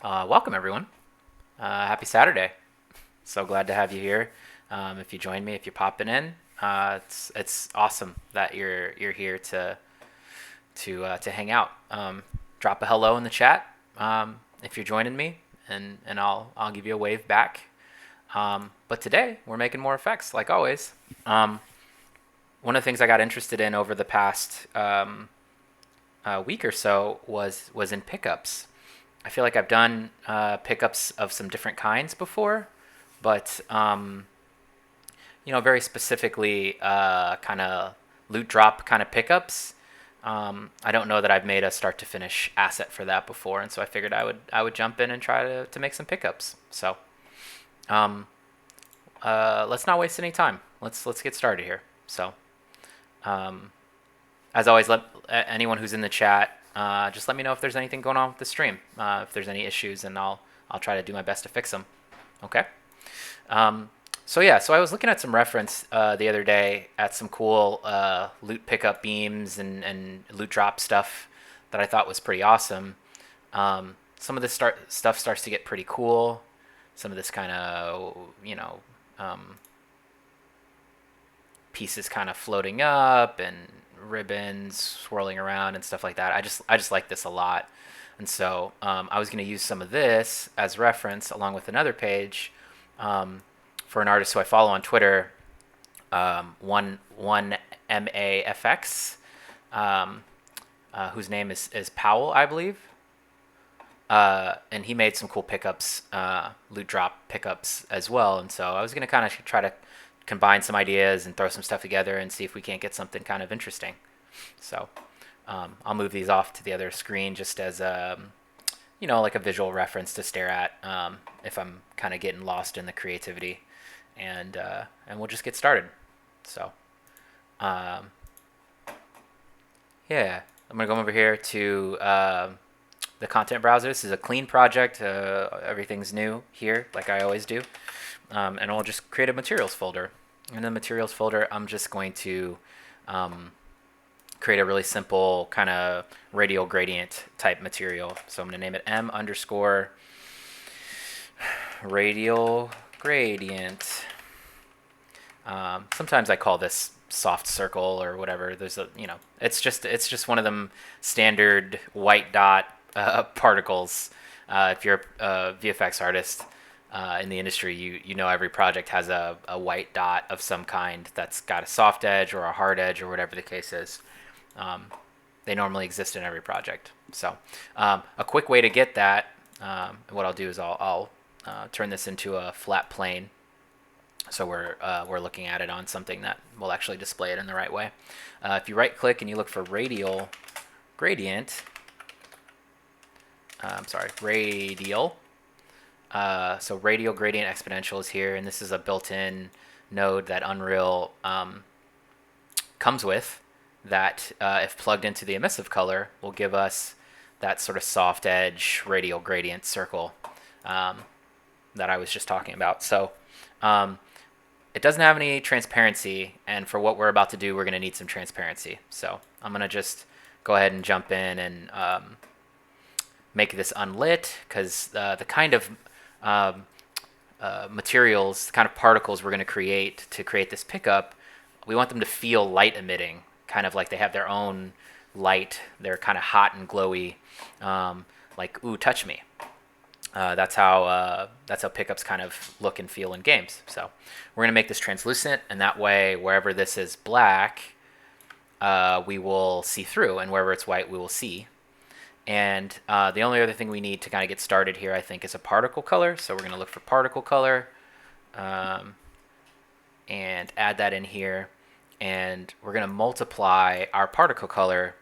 Welcome, everyone. Happy Saturday. So glad to have you here. If you join me, if you're popping in, it's awesome that you're here to hang out. Drop a hello in the chat if you're joining me, and I'll give you a wave back. But today we're making more effects, like always. One of the things I got interested in over the past week or so was in pickups. I feel like I've done pickups of some different kinds before, but very specifically kind of loot drop kind of pickups. I don't know that I've made a start to finish asset for that before, and so I figured I would jump in and try to make some pickups. So um, let's not waste any time. Let's get started here. So um, as always, let anyone who's in the chat just let me know if there's anything going on with the stream, if there's any issues, and I'll try to do my best to fix them. Okay. So I was looking at some reference the other day at some cool loot pickup beams and loot drop stuff that I thought was pretty awesome. Some of this stuff starts to get pretty cool. Some of this kind of pieces kind of floating up and ribbons swirling around and stuff like that. I just like this a lot, and so I was going to use some of this as reference along with another page for an artist who I follow on Twitter, one MAFX, whose name is Powell, I believe. And he made some cool pickups, loot drop pickups as well. And so I was going to kind of try to combine some ideas and throw some stuff together and see if we can't get something kind of interesting. So I'll move these off to the other screen just as like a visual reference to stare at if I'm kind of getting lost in the creativity, and we'll just get started. So yeah, I'm gonna go over here to the content browser. This is a clean project. Everything's new here, like I always do. And I'll just create a materials folder. In the materials folder, I'm just going to create a really simple kind of radial gradient type material. So I'm going to name it M underscore radial gradient. Sometimes I call this soft circle or whatever. There's it's just one of them standard white dot particles. If you're a VFX artist in the industry, you know every project has a white dot of some kind that's got a soft edge or a hard edge or whatever the case is. They normally exist in every project. So a quick way to get that, what I'll do is I'll turn this into a flat plane. So we're looking at it on something that will actually display it in the right way. If you right click and you look for radial gradient, radial. So radial gradient exponential is here, and this is a built-in node that Unreal comes with that if plugged into the emissive color will give us that sort of soft edge radial gradient circle that I was just talking about. So it doesn't have any transparency, and for what we're about to do, we're going to need some transparency. So I'm going to just go ahead and jump in and make this unlit, because the kind of materials, the kind of particles we're going to create this pickup, we want them to feel light emitting, kind of like they have their own light. They're kind of hot and glowy, like, ooh, touch me. That's how pickups kind of look and feel in games. So we're going to make this translucent, and that way wherever this is black, we will see through, and wherever it's white, we will see. And the only other thing we need to kind of get started here, I think, is a particle color. So we're going to look for particle color and add that in here. And we're going to multiply our particle color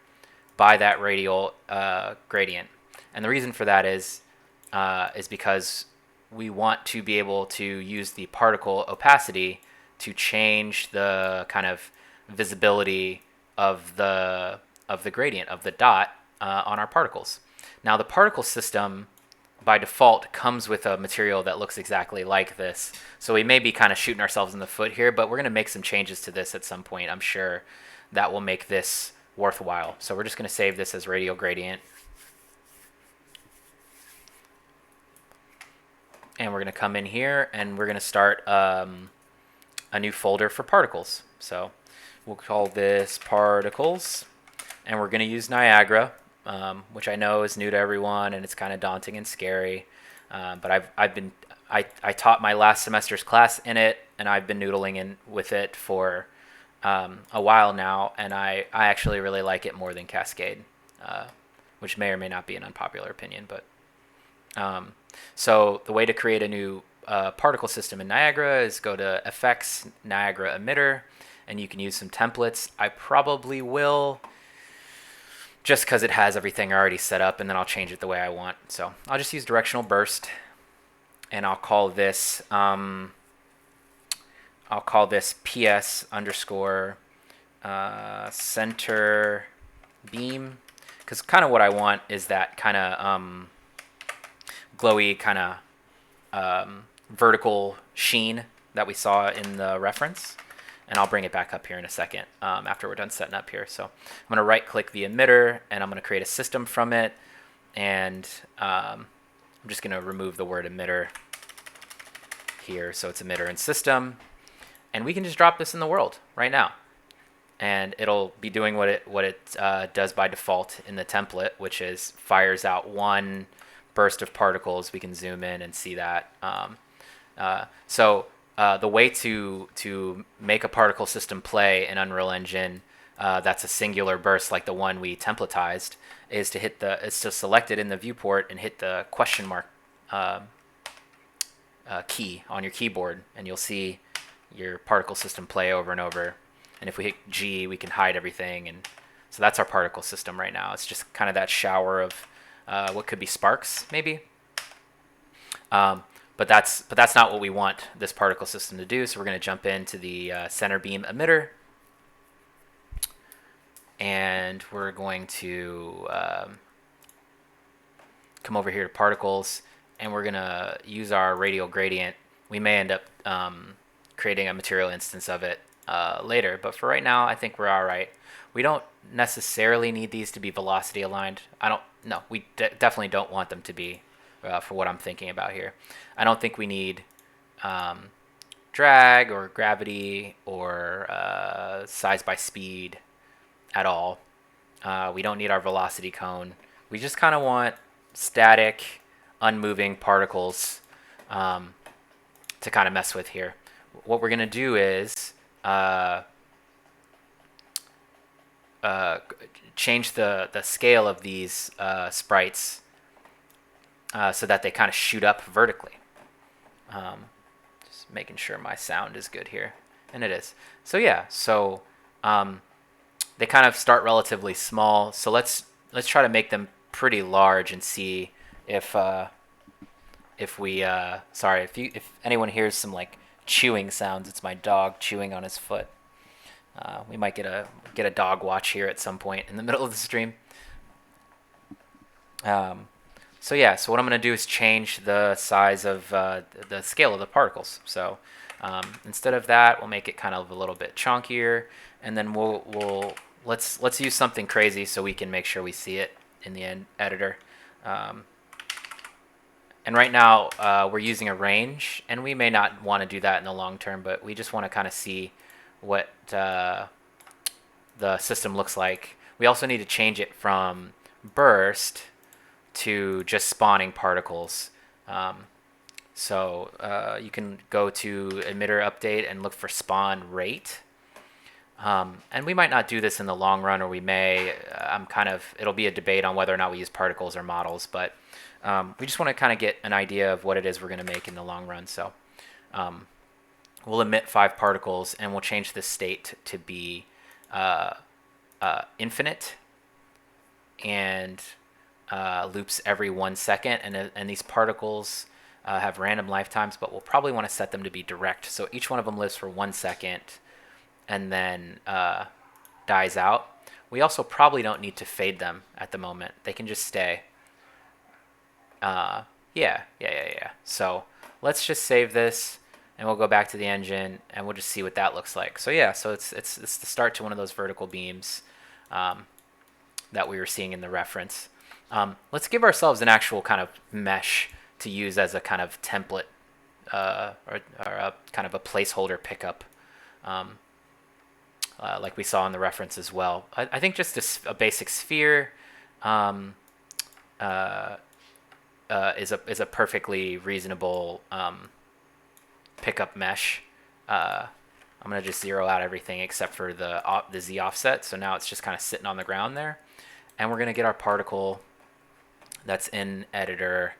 by that radial gradient. And the reason for that is because we want to be able to use the particle opacity to change the kind of visibility of the gradient, of the dot, on our particles. Now the particle system by default comes with a material that looks exactly like this. So we may be kind of shooting ourselves in the foot here, but we're going to make some changes to this at some point, I'm sure, that will make this worthwhile. So we're just going to save this as radial gradient. and we're going to come in here and we're going to start a new folder for particles. So we'll call this particles, and we're going to use Niagara, which I know is new to everyone and it's kind of daunting and scary. But I taught my last semester's class in it, and I've been noodling with it for a while now, and I actually really like it more than Cascade, which may or may not be an unpopular opinion. But so the way to create a new particle system in Niagara is go to Effects, Niagara Emitter, and you can use some templates. I probably will, just because it has everything already set up, and then I'll change it the way I want. So I'll just use directional burst, and I'll call this PS underscore center beam, because kind of what I want is that kind of glowy kind of vertical sheen that we saw in the reference. And I'll bring it back up here in a second after we're done setting up here. So I'm going to right click the emitter, and I'm going to create a system from it. And I'm just going to remove the word emitter here. So it's emitter and system. And we can just drop this in the world right now. And it'll be doing what it does by default in the template, which is fires out one burst of particles. We can zoom in and see that. The way to make a particle system play in Unreal Engine that's a singular burst like the one we templatized is to select it in the viewport and hit the question mark key on your keyboard, and you'll see your particle system play over and over. And if we hit G, we can hide everything, and so that's our particle system right now. It's just kind of that shower of what could be sparks, maybe. But that's not what we want this particle system to do. So we're going to jump into the center beam emitter, and we're going to come over here to particles, and we're going to use our radial gradient. We may end up creating a material instance of it later, but for right now, I think we're all right. We don't necessarily need these to be velocity aligned. We definitely don't want them to be. For what I'm thinking about here, I don't think we need drag or gravity or size by speed at all. We don't need our velocity cone. We just kind of want static, unmoving particles to kind of mess with here. What we're going to do is change the scale of these sprites so that they kind of shoot up vertically. Just making sure my sound is good here, and it is. So yeah, they kind of start relatively small. So let's try to make them pretty large and see if anyone hears some like chewing sounds, it's my dog chewing on his foot. We might get a dog watch here at some point in the middle of the stream. So what I'm going to do is change the size of the scale of the particles. So instead of that, we'll make it kind of a little bit chunkier, and then let's use something crazy so we can make sure we see it in the editor. And right now we're using a range, and we may not want to do that in the long term, but we just want to kind of see what the system looks like. We also need to change it from burst to just spawning particles. You can go to emitter update and look for spawn rate. And we might not do this in the long run, or we may. It'll be a debate on whether or not we use particles or models, but we just want to kind of get an idea of what it is we're going to make in the long run. So we'll emit 5 particles, and we'll change the state to be infinite, and loops every 1 second, and these particles have random lifetimes, but we'll probably want to set them to be direct. So each one of them lives for 1 second and then dies out. We also probably don't need to fade them at the moment. They can just stay. Yeah. So let's just save this, and we'll go back to the engine, and we'll just see what that looks like. So it's the start to one of those vertical beams that we were seeing in the reference. Let's give ourselves an actual kind of mesh to use as a kind of template or a kind of a placeholder pickup, like we saw in the reference as well. I think just a basic sphere is a perfectly reasonable pickup mesh. I'm gonna just zero out everything except for the Z offset. So now it's just kind of sitting on the ground there, and we're gonna get our particle that's in editor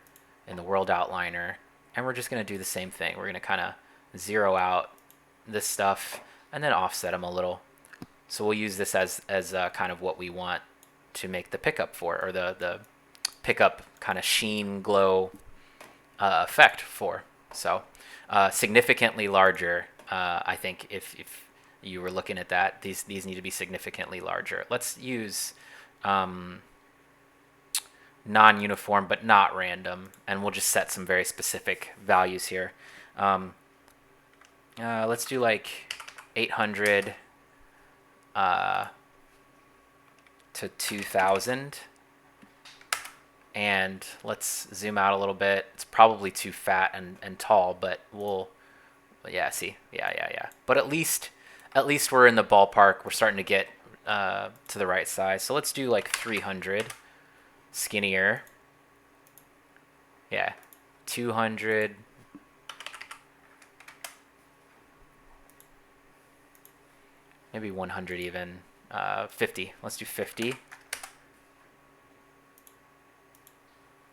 in the world outliner, and we're just gonna do the same thing. We're gonna kind of zero out this stuff and then offset them a little. So we'll use this as kind of what we want to make the pickup for, or the pickup kind of sheen glow effect for. So significantly larger. I think if you were looking at that, these need to be significantly larger. Let's use non-uniform but not random, and we'll just set some very specific values here. Let's do like 800 to 2000, and let's zoom out a little bit. It's probably too fat and tall, but yeah, see, yeah. But at least we're in the ballpark. We're starting to get to the right size. So let's do like 300, skinnier. Yeah, 200. Maybe 100 even. 50. Let's do 50.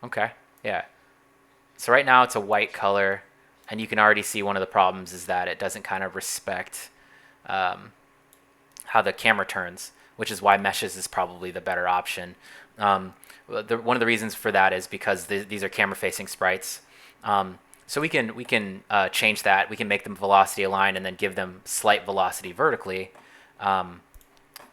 Okay, yeah. So right now it's a white color, and you can already see one of the problems is that it doesn't kind of respect how the camera turns, which is why meshes is probably the better option. One of the reasons for that is because these are camera-facing sprites. So we can change that. We can make them velocity aligned and then give them slight velocity vertically.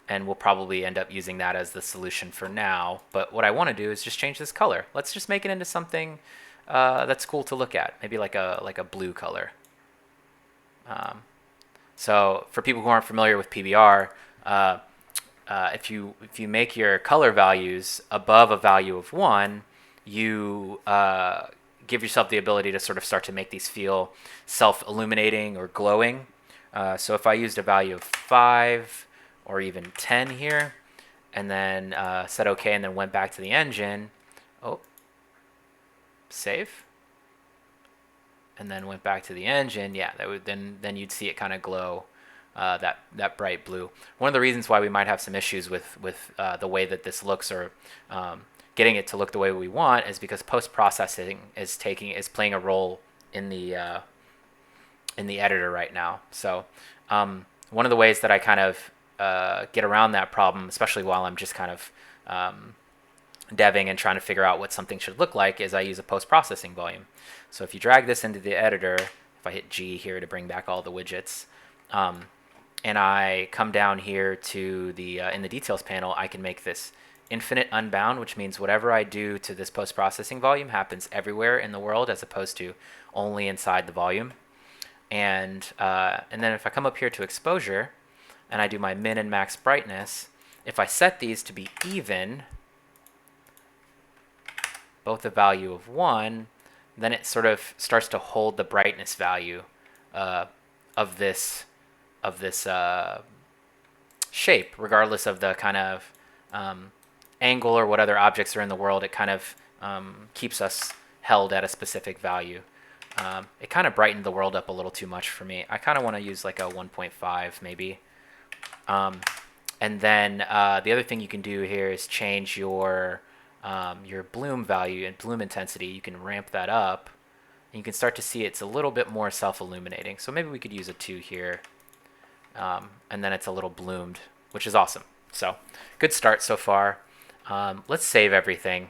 And we'll probably end up using that as the solution for now. But what I want to do is just change this color. Let's just make it into something that's cool to look at. Maybe like a blue color. So for people who aren't familiar with PBR, if you make your color values above a value of 1, you give yourself the ability to sort of start to make these feel self-illuminating or glowing. So if I used a value of 5 or even 10 here, and then said OK, and then went back to the engine, save, and then went back to the engine, yeah, that would then you'd see it kind of glow that bright blue. One of the reasons why we might have some issues with the way that this looks, or getting it to look the way we want, is because post-processing is playing a role in the editor right now. So one of the ways that I kind of get around that problem, especially while I'm just kind of deving and trying to figure out what something should look like, is I use a post-processing volume. So if you drag this into the editor, if I hit G here to bring back all the widgets, and I come down here to the in the details panel, I can make this infinite unbound, which means whatever I do to this post-processing volume happens everywhere in the world as opposed to only inside the volume. And then if I come up here to exposure and I do my min and max brightness, if I set these to be even, both a value of 1, then it sort of starts to hold the brightness value of this shape, regardless of the kind of angle or what other objects are in the world. It kind of keeps us held at a specific value. It kind of brightened the world up a little too much for me. I kind of want to use like a 1.5 maybe. And then the other thing you can do here is change your bloom value and bloom intensity. You can ramp that up, and you can start to see it's a little bit more self-illuminating. So maybe we could use a 2 here, and then it's a little bloomed, which is awesome. So good start so far. Let's save everything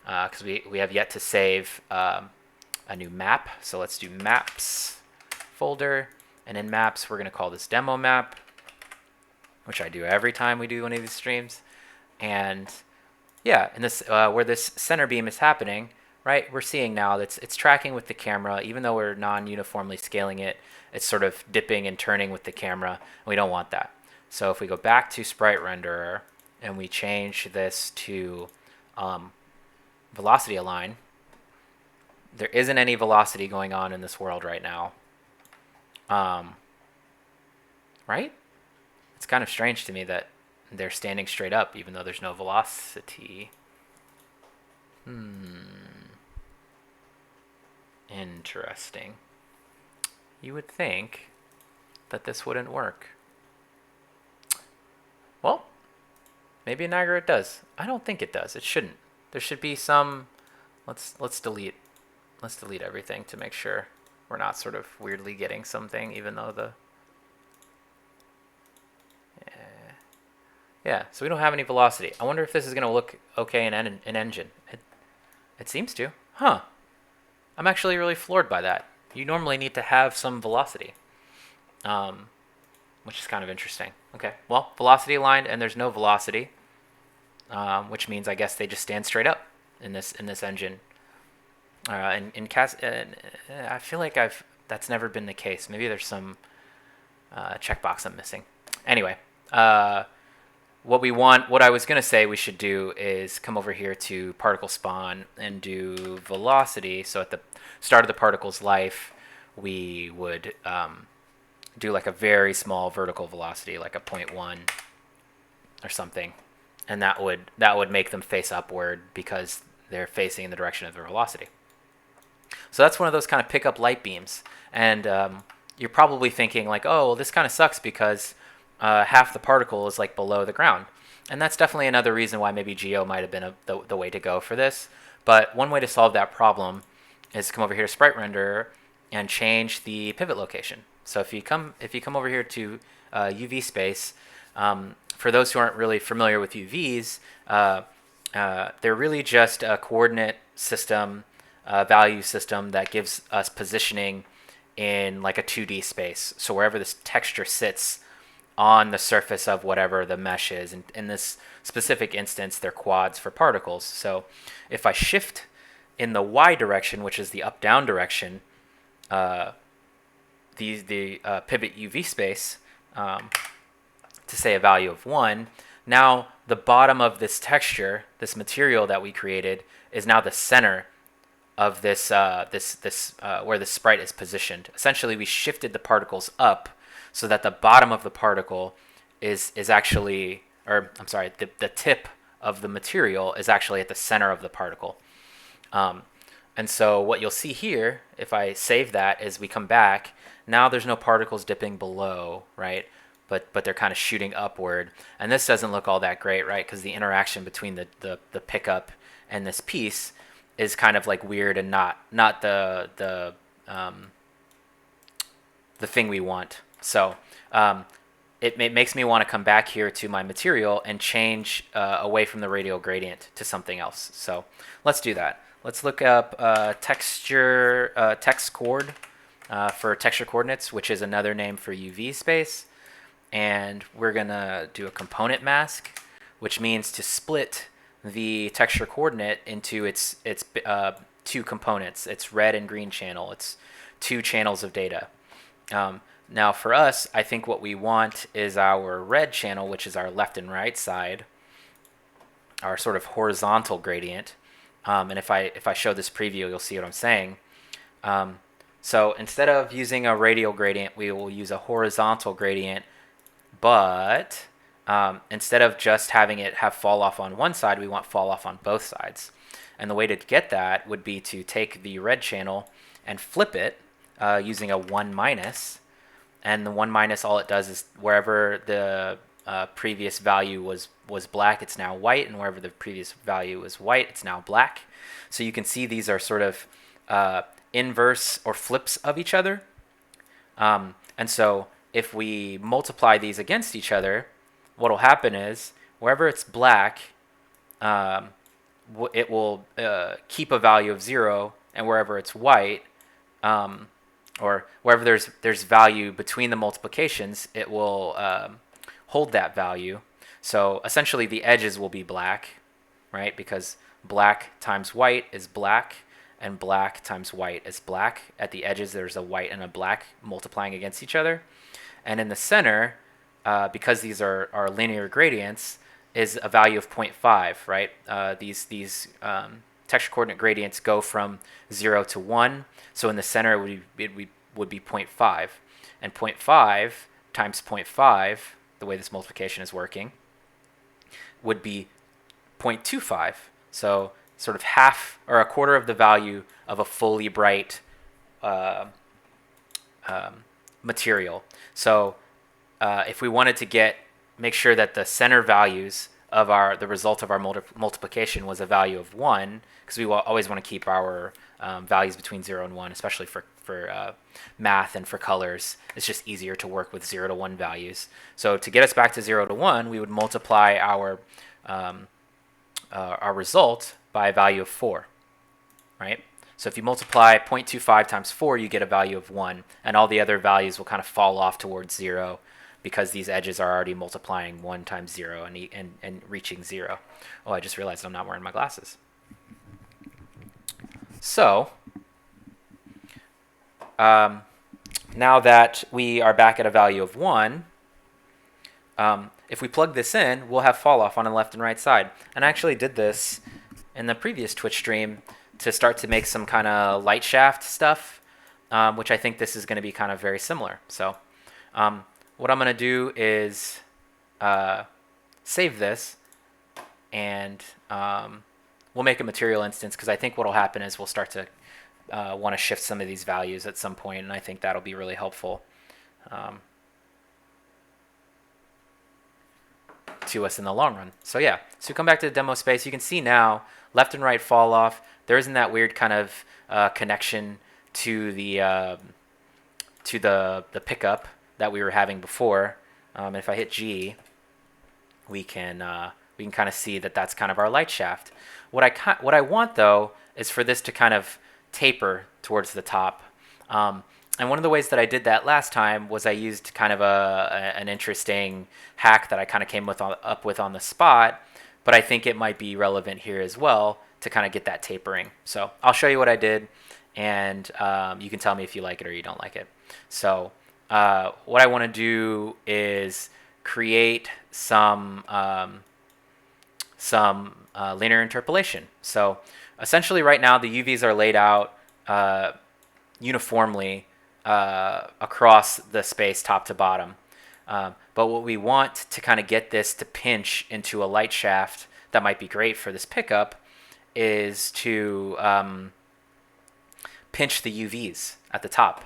because we have yet to save a new map. So let's do maps folder, and in maps we're going to call this demo map, which I do every time we do one of these streams. And yeah, and this where this center beam is happening, right? We're seeing now that it's tracking with the camera, even though we're non-uniformly scaling it. It's sort of dipping and turning with the camera, and we don't want that. So if we go back to Sprite Renderer and we change this to velocity align, there isn't any velocity going on in this world right now. Right? It's kind of strange to me that they're standing straight up even though there's no velocity. Interesting. You would think that this wouldn't work. Well, maybe in Niagara it does. I don't think it does. It shouldn't. There should be some. Let's delete. Let's delete everything to make sure we're not sort of weirdly getting something, even though the. Yeah. So we don't have any velocity. I wonder if this is gonna look okay in engine. It seems to. Huh. I'm actually really floored by that. You normally need to have some velocity, which is kind of interesting. Okay, well, velocity aligned, and there's no velocity, which means I guess they just stand straight up in this engine. I feel like that's never been the case. Maybe there's some checkbox I'm missing. Anyway, what I was going to say we should do is come over here to particle spawn and do velocity. So at the start of the particle's life, we would do like a very small vertical velocity, like a 0.1 or something. And that would make them face upward because they're facing in the direction of their velocity. So that's one of those kind of pickup light beams. And you're probably thinking like, oh, well, this kind of sucks because half the particle is like below the ground. And that's definitely another reason why maybe Geo might have been the way to go for this. But one way to solve that problem is to come over here to Sprite Render and change the pivot location. So if you come over here to UV space, for those who aren't really familiar with UVs, they're really just a coordinate system, value system that gives us positioning in like a 2D space. So wherever this texture sits on the surface of whatever the mesh is. And in this specific instance, they're quads for particles. So if I shift in the Y direction, which is the up-down direction, the pivot UV space, to say a value of 1, now the bottom of this texture, this material that we created, is now the center of this, where the sprite is positioned. Essentially, we shifted the particles up so that the bottom of the particle is actually, or I'm sorry, the tip of the material is actually at the center of the particle. And so what you'll see here, if I save that, is we come back. Now there's no particles dipping below, right? But they're kind of shooting upward. And this doesn't look all that great, right? Because the interaction between the pickup and this piece is kind of like weird and not the thing we want. So it makes me want to come back here to my material and change away from the radial gradient to something else. So let's do that. Let's look up text coord for texture coordinates, which is another name for UV space. And we're going to do a component mask, which means to split the texture coordinate into its two components. It's red and green channel. It's two channels of data. Now for us, I think what we want is our red channel, which is our left and right side, our sort of horizontal gradient. And if I show this preview, you'll see what I'm saying. So instead of using a radial gradient, we will use a horizontal gradient. But instead of just having it have fall off on one side, we want fall off on both sides. And the way to get that would be to take the red channel and flip it using a 1 minus. And the 1 minus, all it does is wherever the previous value was black, it's now white. And wherever the previous value was white, it's now black. So you can see these are sort of inverse or flips of each other. And so if we multiply these against each other, what will happen is wherever it's black, it will keep a value of 0, and wherever it's white, or wherever there's value between the multiplications, it will hold that value. So essentially the edges will be black, right? Because black times white is black, and black times white is black. At the edges, there's a white and a black multiplying against each other. And in the center, because these are linear gradients, is a value of 0.5, right? These texture coordinate gradients go from 0 to 1. So in the center it would be 0.5. And 0.5 times 0.5, the way this multiplication is working, would be 0.25. So sort of half or a quarter of the value of a fully bright material. So if we wanted to make sure that the center values of the result of our multiplication was a value of 1, because we always want to keep our values between 0 and 1, especially for math and for colors. It's just easier to work with 0 to 1 values. So to get us back to 0 to 1, we would multiply our result by a value of 4, right? So if you multiply 0.25 times 4, you get a value of 1, and all the other values will kind of fall off towards 0 because these edges are already multiplying 1 times 0 and reaching 0. Oh, I just realized I'm not wearing my glasses. So now that we are back at a value of 1, if we plug this in, we'll have Falloff on the left and right side. And I actually did this in the previous Twitch stream to start to make some kind of light shaft stuff, which I think this is going to be kind of very similar. So what I'm going to do is save this, and we'll make a material instance, because I think what will happen is we'll start to want to shift some of these values at some point, and I think that'll be really helpful to us in the long run. So yeah, so come back to the demo space. You can see now left and right fall off. There isn't that weird kind of connection to the pickup that we were having before. And if I hit G, we can kind of see that that's kind of our light shaft. What I want though is for this to kind of taper towards the top. And one of the ways that I did that last time was I used kind of an interesting hack that I kind of came up with on the spot, but I think it might be relevant here as well to kind of get that tapering. So I'll show you what I did, and you can tell me if you like it or you don't like it. So what I want to do is create some linear interpolation. So essentially right now the UVs are laid out uniformly across the space top to bottom. But what we want to kind of get this to pinch into a light shaft that might be great for this pickup is to pinch the UVs at the top.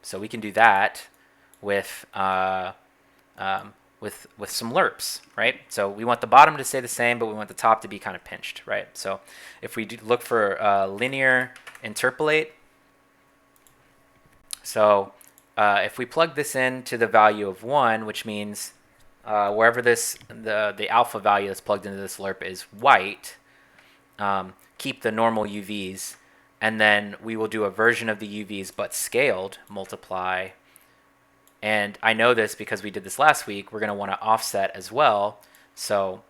So we can do that with some lerps, right? So we want the bottom to stay the same, but we want the top to be kind of pinched, right? So if we look for linear interpolate, so if we plug this in to the value of 1, which means wherever the alpha value that's plugged into this lerp is white, keep the normal UVs, and then we will do a version of the UVs but scaled, multiply. And I know this because we did this last week. We're going to want to offset as well. So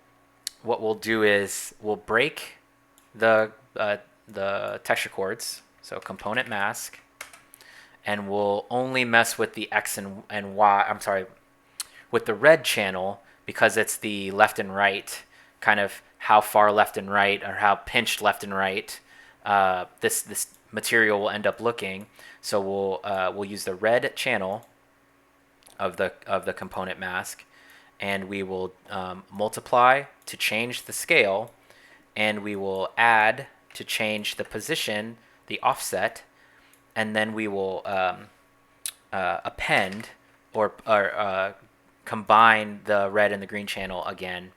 what we'll do is we'll break the texture chords, so component mask, and we'll only mess with the X and Y, I'm sorry, with the red channel, because it's the left and right, kind of how far left and right or how pinched left and right this material will end up looking. So we'll use the red channel of the component mask, and we will multiply to change the scale, and we will add to change the position, the offset, and then we will append or combine the red and the green channel again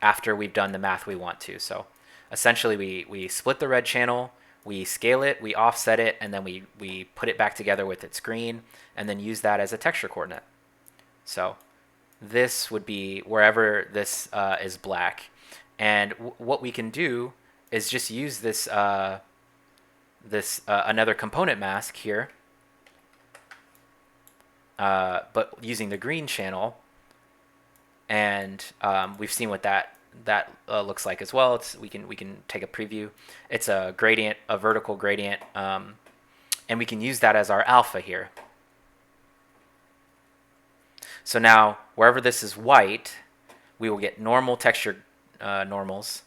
after we've done the math we want to. So essentially we split the red channel, we scale it, we offset it, and then we put it back together with its green, and then use that as a texture coordinate. So this would be wherever this is black. And what we can do is just use this another component mask here, but using the green channel, and we've seen what that looks like as well. We can take a preview. It's a gradient, a vertical gradient, and we can use that as our alpha here. So now wherever this is white, we will get normal texture normals,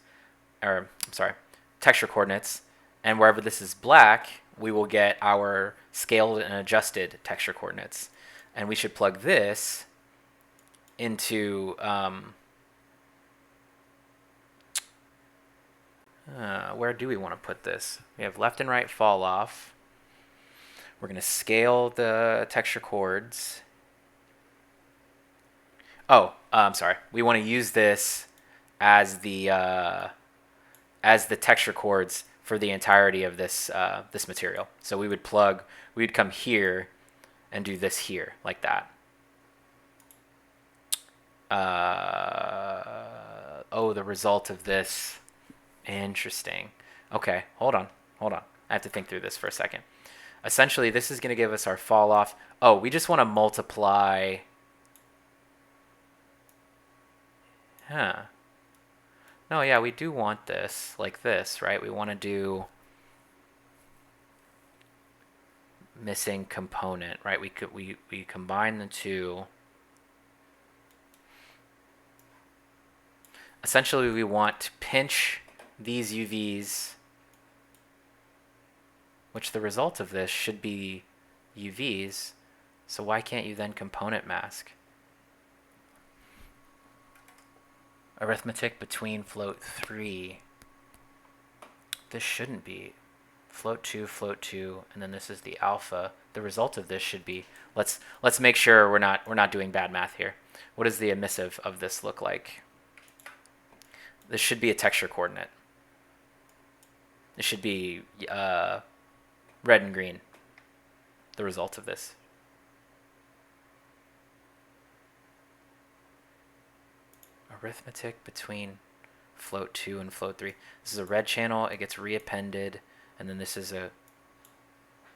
or I'm sorry, texture coordinates, and wherever this is black, we will get our scaled and adjusted texture coordinates. And we should plug this into where do we want to put this? We have left and right fall off. We're going to scale the texture chords. Oh, I'm sorry. We want to use this as the texture chords for the entirety of this this material. So we would come here and do this here like that. Oh, the result of this. Interesting. Okay, hold on. I have to think through this for a second. Essentially, this is going to give us our fall off. Oh, we just want to multiply. Huh. No, yeah, we do want this like this, right? We want to do missing component, right? We combine the two. Essentially, we want to pinch these UVs, which the result of this should be UVs. So why can't you then component mask? Arithmetic between float 3. This shouldn't be float 2, and then this is the alpha. The result of this should be, let's make sure we're not doing bad math here. What does the emissive of this look like? This should be a texture coordinate. It should be red and green, the result of this. Arithmetic between float 2 and float 3. This is a red channel. It gets reappended, and then this is a...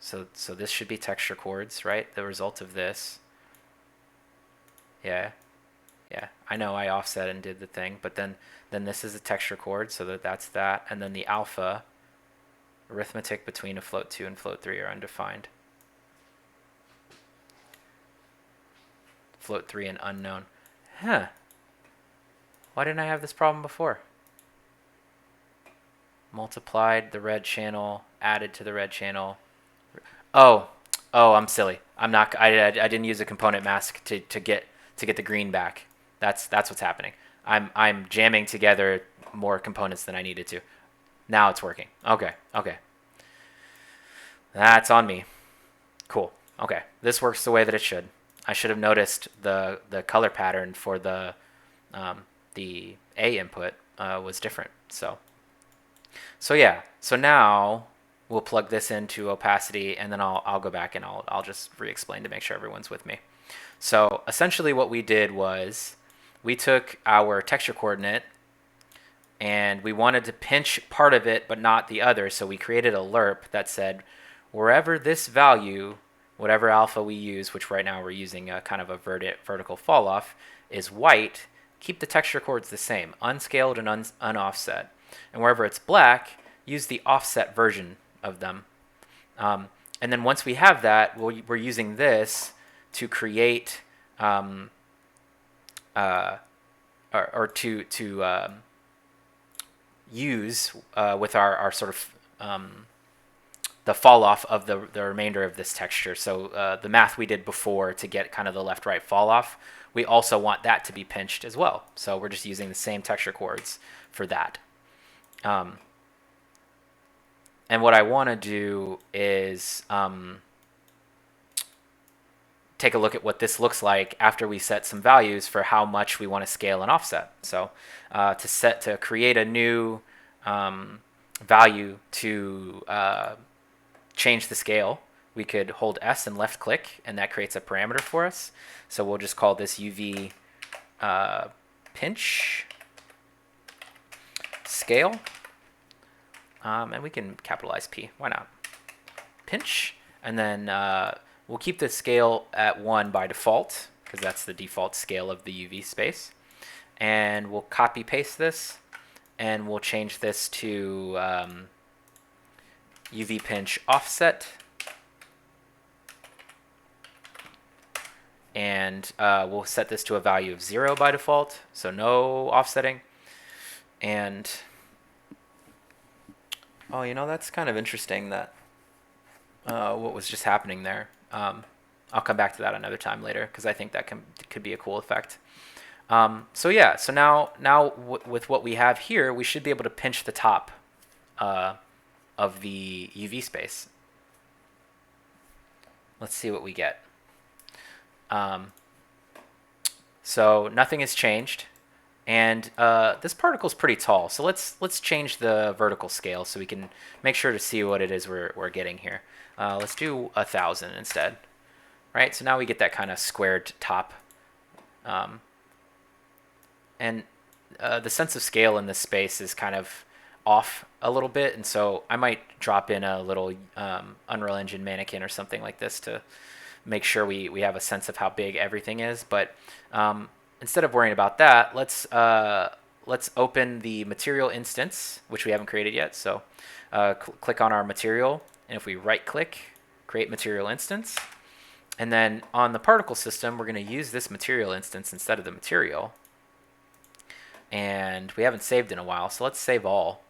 So this should be texture chords, right? The result of this. Yeah. I know I offset and did the thing, but then this is a texture chord, so that's that. And then the alpha, arithmetic between a float 2 and float 3 are undefined. Float 3 and unknown. Huh. Why didn't I have this problem before? Multiplied the red channel, added to the red channel. Oh, I'm silly. I didn't use a component mask to get the green back. That's what's happening. I'm jamming together more components than I needed to. Now it's working. Okay. That's on me. Cool. Okay. This works the way that it should. I should have noticed the color pattern for the A input was different. So yeah. So now we'll plug this into opacity, and then I'll go back and I'll just re-explain to make sure everyone's with me. So essentially what we did was we took our texture coordinate and we wanted to pinch part of it but not the other. So we created a lerp that said wherever this value, whatever alpha we use, which right now we're using a kind of a vertical fall off, is white, keep the texture chords the same, unscaled and unoffset. And wherever it's black, use the offset version of them. And then once we have that, we're using this to create or to use with our sort of the fall off of the remainder of this texture. So the math we did before to get kind of the left-right fall off, we also want that to be pinched as well. So we're just using the same texture chords for that. And what I want to do is take a look at what this looks like after we set some values for how much we want to scale and offset. So to create a new value to change the scale, we could hold S and left click, and that creates a parameter for us. So we'll just call this UV pinch scale. And we can capitalize P. Why not? Pinch. And then we'll keep the scale at 1 by default, because that's the default scale of the UV space. And we'll copy paste this, and we'll change this to UV pinch offset. And we'll set this to a value of 0 by default, so no offsetting. And Oh, that's kind of interesting that what was just happening there. I'll come back to that another time later because I think that could be a cool effect. So yeah, so now with what we have here, we should be able to pinch the top uh, of the UV space. Let's see what we get. Um, so nothing has changed, and this particle is pretty tall. So let's change the vertical scale so we can make sure to see what it is we're getting here. Let's do 1,000 instead. Right, so now we get that kind of squared top. And the sense of scale in this space is kind of off a little bit, and so I might drop in a little Unreal Engine Mannequin or something like this to make sure we have a sense of how big everything is. But instead of worrying about that, let's open the material instance, which we haven't created yet. So click on our material, and if we right-click, create material instance, and then on the particle system, we're going to use this material instance instead of the material. And we haven't saved in a while, so let's save all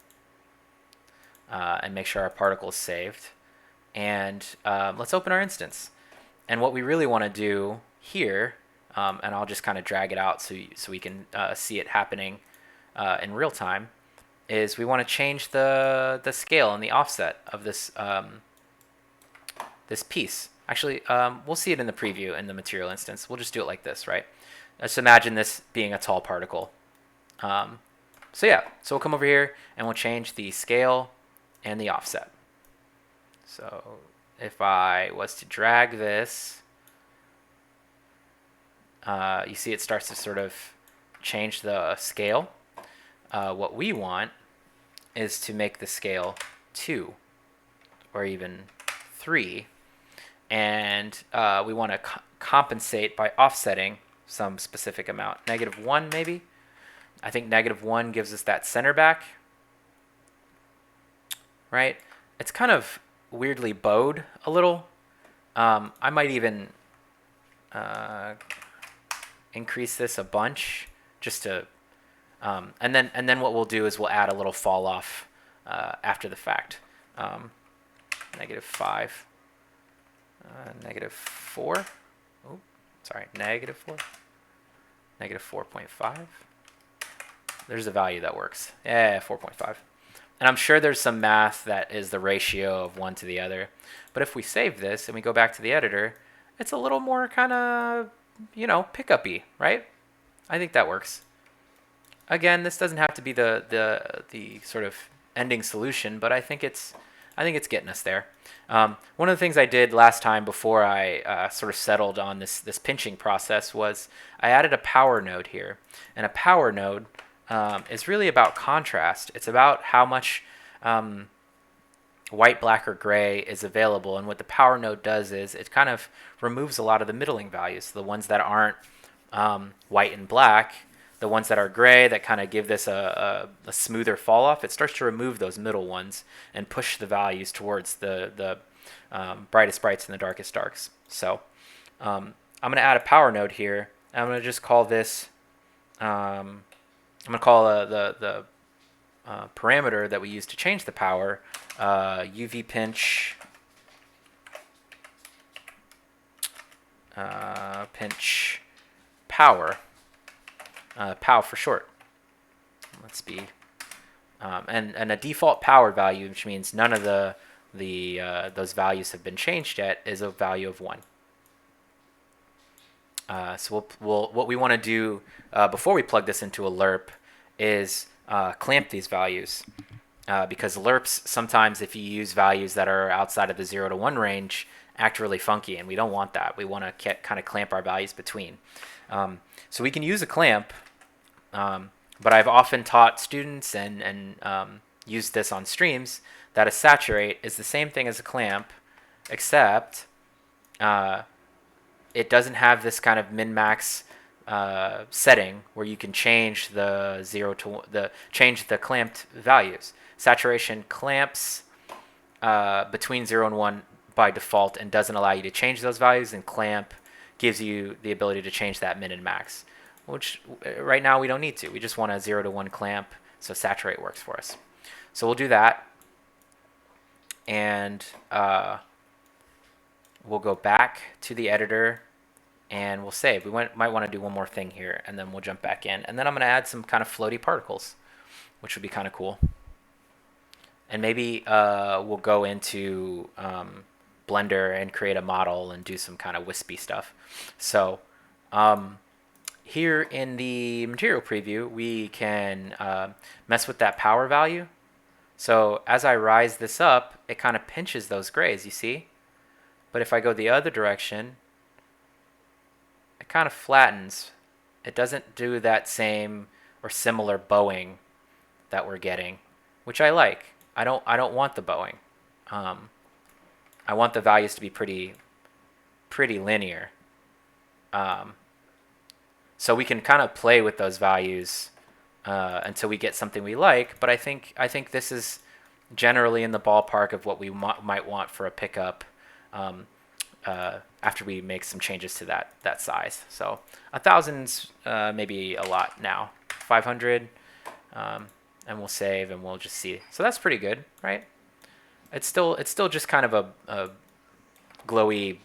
and make sure our particle is saved. And let's open our instance. And what we really want to do here, and I'll just kind of drag it out so we can see it happening in real time, is we want to change the scale and the offset of this this piece. Actually, we'll see it in the preview in the material instance. We'll just do it like this, right? Let's imagine this being a tall particle. So yeah, so we'll come over here and we'll change the scale and the offset. So if I was to drag this, you see it starts to sort of change the scale. What we want is to make the scale 2 or even 3. And we want to compensate by offsetting some specific amount. -1 maybe? I think -1 gives us that center back, right? It's kind of weirdly bowed a little. I might even increase this a bunch just to, and then what we'll do is we'll add a little fall off after the fact. -5, -4. Oh, sorry, -4, -4.5. There's a value that works. Yeah, 4.5. And I'm sure there's some math that is the ratio of one to the other. But if we save this and we go back to the editor, it's a little more kind of, pickup-y, right? I think that works. Again, this doesn't have to be the sort of ending solution, but I think it's getting us there. One of the things I did last time before I sort of settled on this pinching process was I added a power node here. And a power node is really about contrast. It's about how much white, black, or gray is available. And what the power node does is it kind of removes a lot of the middling values, the ones that aren't white and black, the ones that are gray that kind of give this a smoother fall off. It starts to remove those middle ones and push the values towards the brightest brights and the darkest darks. So I'm going to add a power node here. I'm going to just call this I'm going to call the parameter that we use to change the power UV pinch pinch power, POW for short. Let's be and a default power value, which means none of those values have been changed yet, is a value of 1. So what we want to do before we plug this into a lerp is clamp these values because lerps sometimes, if you use values that are outside of the 0 to 1 range, act really funky, and we don't want that. We want to kind of clamp our values between. So we can use a clamp, but I've often taught students and used this on streams that a saturate is the same thing as a clamp, except it doesn't have this kind of min-max setting where you can change change the clamped values. Saturation clamps between 0 and 1 by default and doesn't allow you to change those values, and clamp gives you the ability to change that min and max, which right now we don't need to. We just want a 0 to 1 clamp, so saturate works for us. So we'll do that. and we'll go back to the editor and we'll save. Might want to do one more thing here, and then we'll jump back in. And then I'm going to add some kind of floaty particles, which would be kind of cool. And maybe we'll go into Blender and create a model and do some kind of wispy stuff. So here in the material preview, we can mess with that power value. So as I rise this up, it kind of pinches those grays, you see? But if I go the other direction, it kind of flattens. It doesn't do that same or similar bowing that we're getting, which I like. I don't want the bowing. I want the values to be pretty linear. So we can kind of play with those values until we get something we like. But I think this is generally in the ballpark of what we might want for a pickup after we make some changes to that size. So 1,000's maybe a lot now. 500, and we'll save and we'll just see. So that's pretty good, right? It's still just kind of a glowy,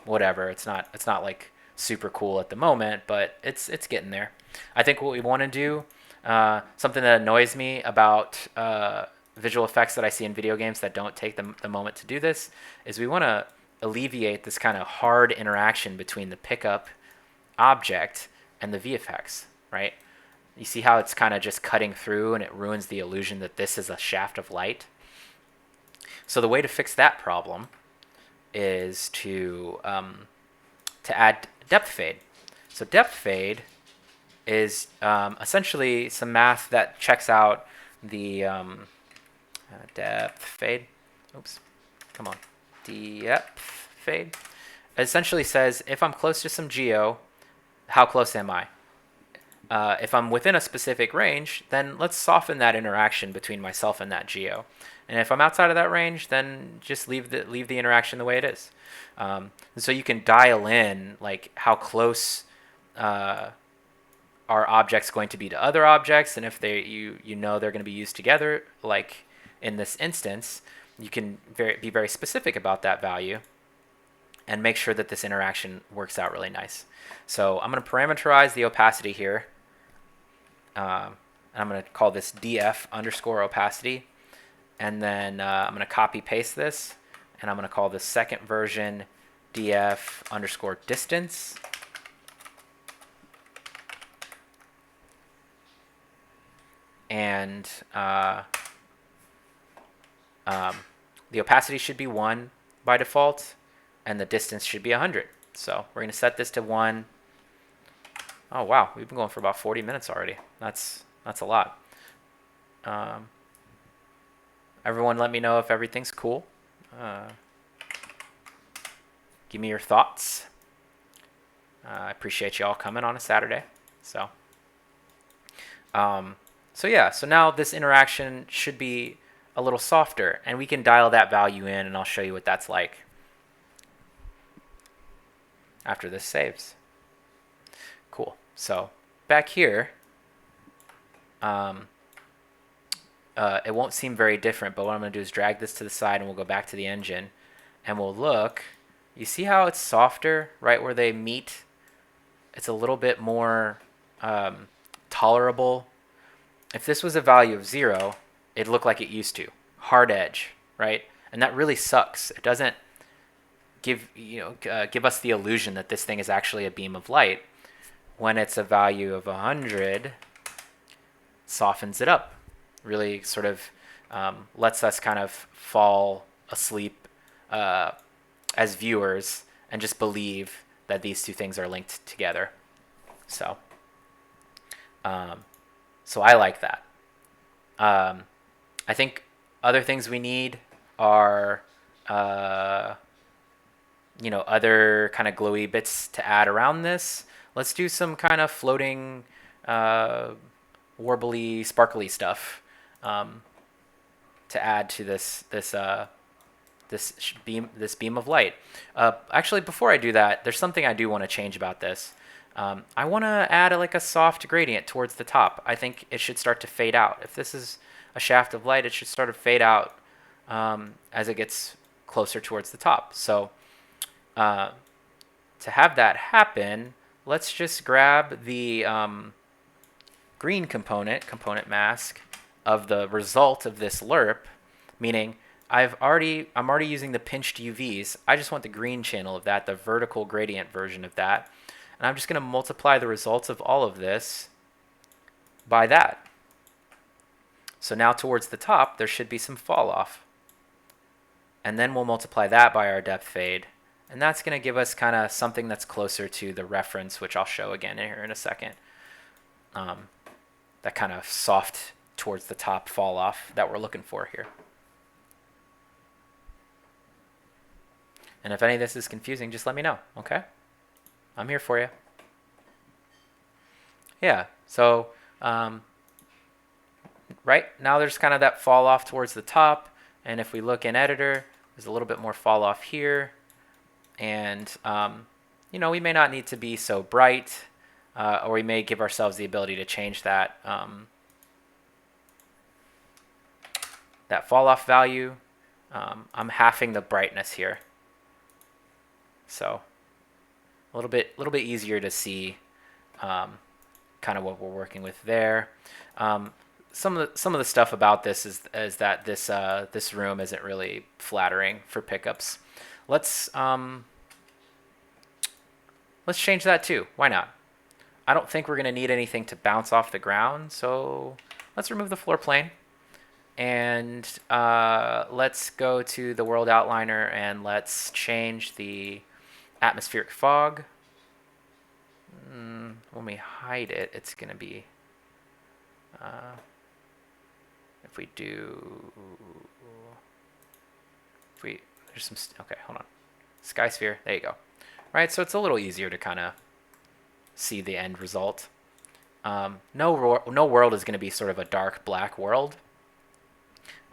whatever. It's not like super cool at the moment, but it's getting there. I think what we want to do, something that annoys me about visual effects that I see in video games that don't take the moment to do this, is we want to alleviate this kind of hard interaction between the pickup object and the VFX, right? You see how it's kind of just cutting through and it ruins the illusion that this is a shaft of light? So the way to fix that problem is to add depth fade. So depth fade is essentially some math that checks out the depth fade. Oops, come on. Depth fade. It essentially says if I'm close to some geo, how close am I? If I'm within a specific range, then let's soften that interaction between myself and that geo. And if I'm outside of that range, then just leave the interaction the way it is. And so you can dial in like how close are objects going to be to other objects, and if you know they're going to be used together, like in this instance, you can be very specific about that value and make sure that this interaction works out really nice. So I'm going to parameterize the opacity here. And I'm going to call this df underscore opacity. And then I'm going to copy paste this. And I'm going to call the second version df underscore distance. And the opacity should be 1 by default. And the distance should be 100. So we're going to set this to 1. Oh, wow. We've been going for about 40 minutes already. That's a lot. Everyone let me know if everything's cool. Give me your thoughts. I appreciate you all coming on a Saturday. So yeah, so now this interaction should be a little softer, and we can dial that value in, and I'll show you what that's like after this saves. Cool. So back here, it won't seem very different, but what I'm going to do is drag this to the side and we'll go back to the engine and we'll look. You see how it's softer right where they meet? It's a little bit more tolerable. If this was a value of 0, it'd look like it used to. Hard edge, right? And that really sucks. It doesn't give us the illusion that this thing is actually a beam of light. When it's a value of 100, softens it up. Really sort of lets us kind of fall asleep as viewers and just believe that these two things are linked together. So I like that. I think other things we need are other kind of glowy bits to add around this. Let's do some kind of floating, warbly, sparkly stuff to add to this beam of light. Actually, before I do that, there's something I do want to change about this. I want to add like a soft gradient towards the top. I think it should start to fade out. If this is a shaft of light, it should sort of fade out as it gets closer towards the top. So to have that happen, let's just grab the green component mask of the result of this lerp, meaning I'm already using the pinched UVs. I just want the green channel of that, the vertical gradient version of that. And I'm just going to multiply the results of all of this by that. So now towards the top, there should be some fall off. And then we'll multiply that by our depth fade. And that's going to give us kind of something that's closer to the reference, which I'll show again here in a second. That kind of soft towards the top fall off that we're looking for here. And if any of this is confusing, just let me know, okay? I'm here for you. Yeah, so right now there's kind of that fall off towards the top. And if we look in editor, there's a little bit more fall off here. And, you know, we may not need to be so bright, or we may give ourselves the ability to change that, that fall off value. I'm halving the brightness here. So a little bit easier to see kind of what we're working with there. Some of the stuff about this is that this room isn't really flattering for pickups. Let's change that too. Why not? I don't think we're going to need anything to bounce off the ground, so let's remove the floor plane. And let's go to the world outliner and let's change the atmospheric fog. When we hide it, it's going to be, if we do, there's some, okay, hold on. Sky sphere, there you go. Right, so it's a little easier to kind of see the end result. No world is going to be sort of a dark black world.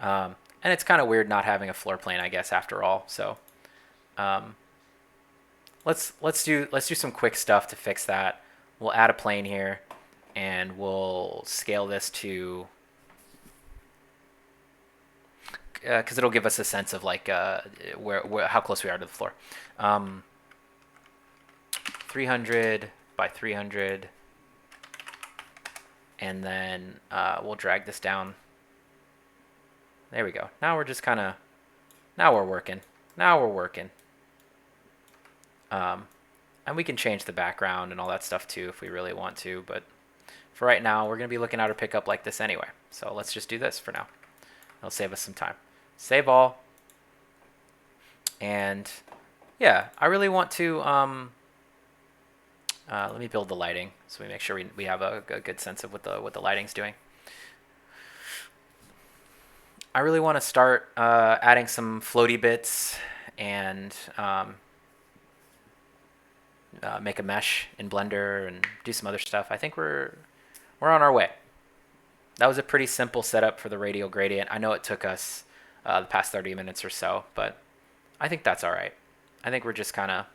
And it's kind of weird not having a floor plane, I guess, after all. So let's do some quick stuff to fix that. We'll add a plane here, and we'll scale this to, because it'll give us a sense of like how close we are to the floor. 300 by 300, and then we'll drag this down. There we go. Now we're just kind of, now we're working. And we can change the background and all that stuff too if we really want to, but for right now we're going to be looking at our pickup like this anyway. So let's just do this for now. It'll save us some time. Save all. And yeah, I really want to, let me build the lighting so we make sure we have a good sense of what the lighting's doing. I really want to start adding some floaty bits and make a mesh in Blender and do some other stuff. I think we're on our way. That was a pretty simple setup for the radial gradient. I know it took us the past 30 minutes or so, but I think that's all right. I think we're just kind of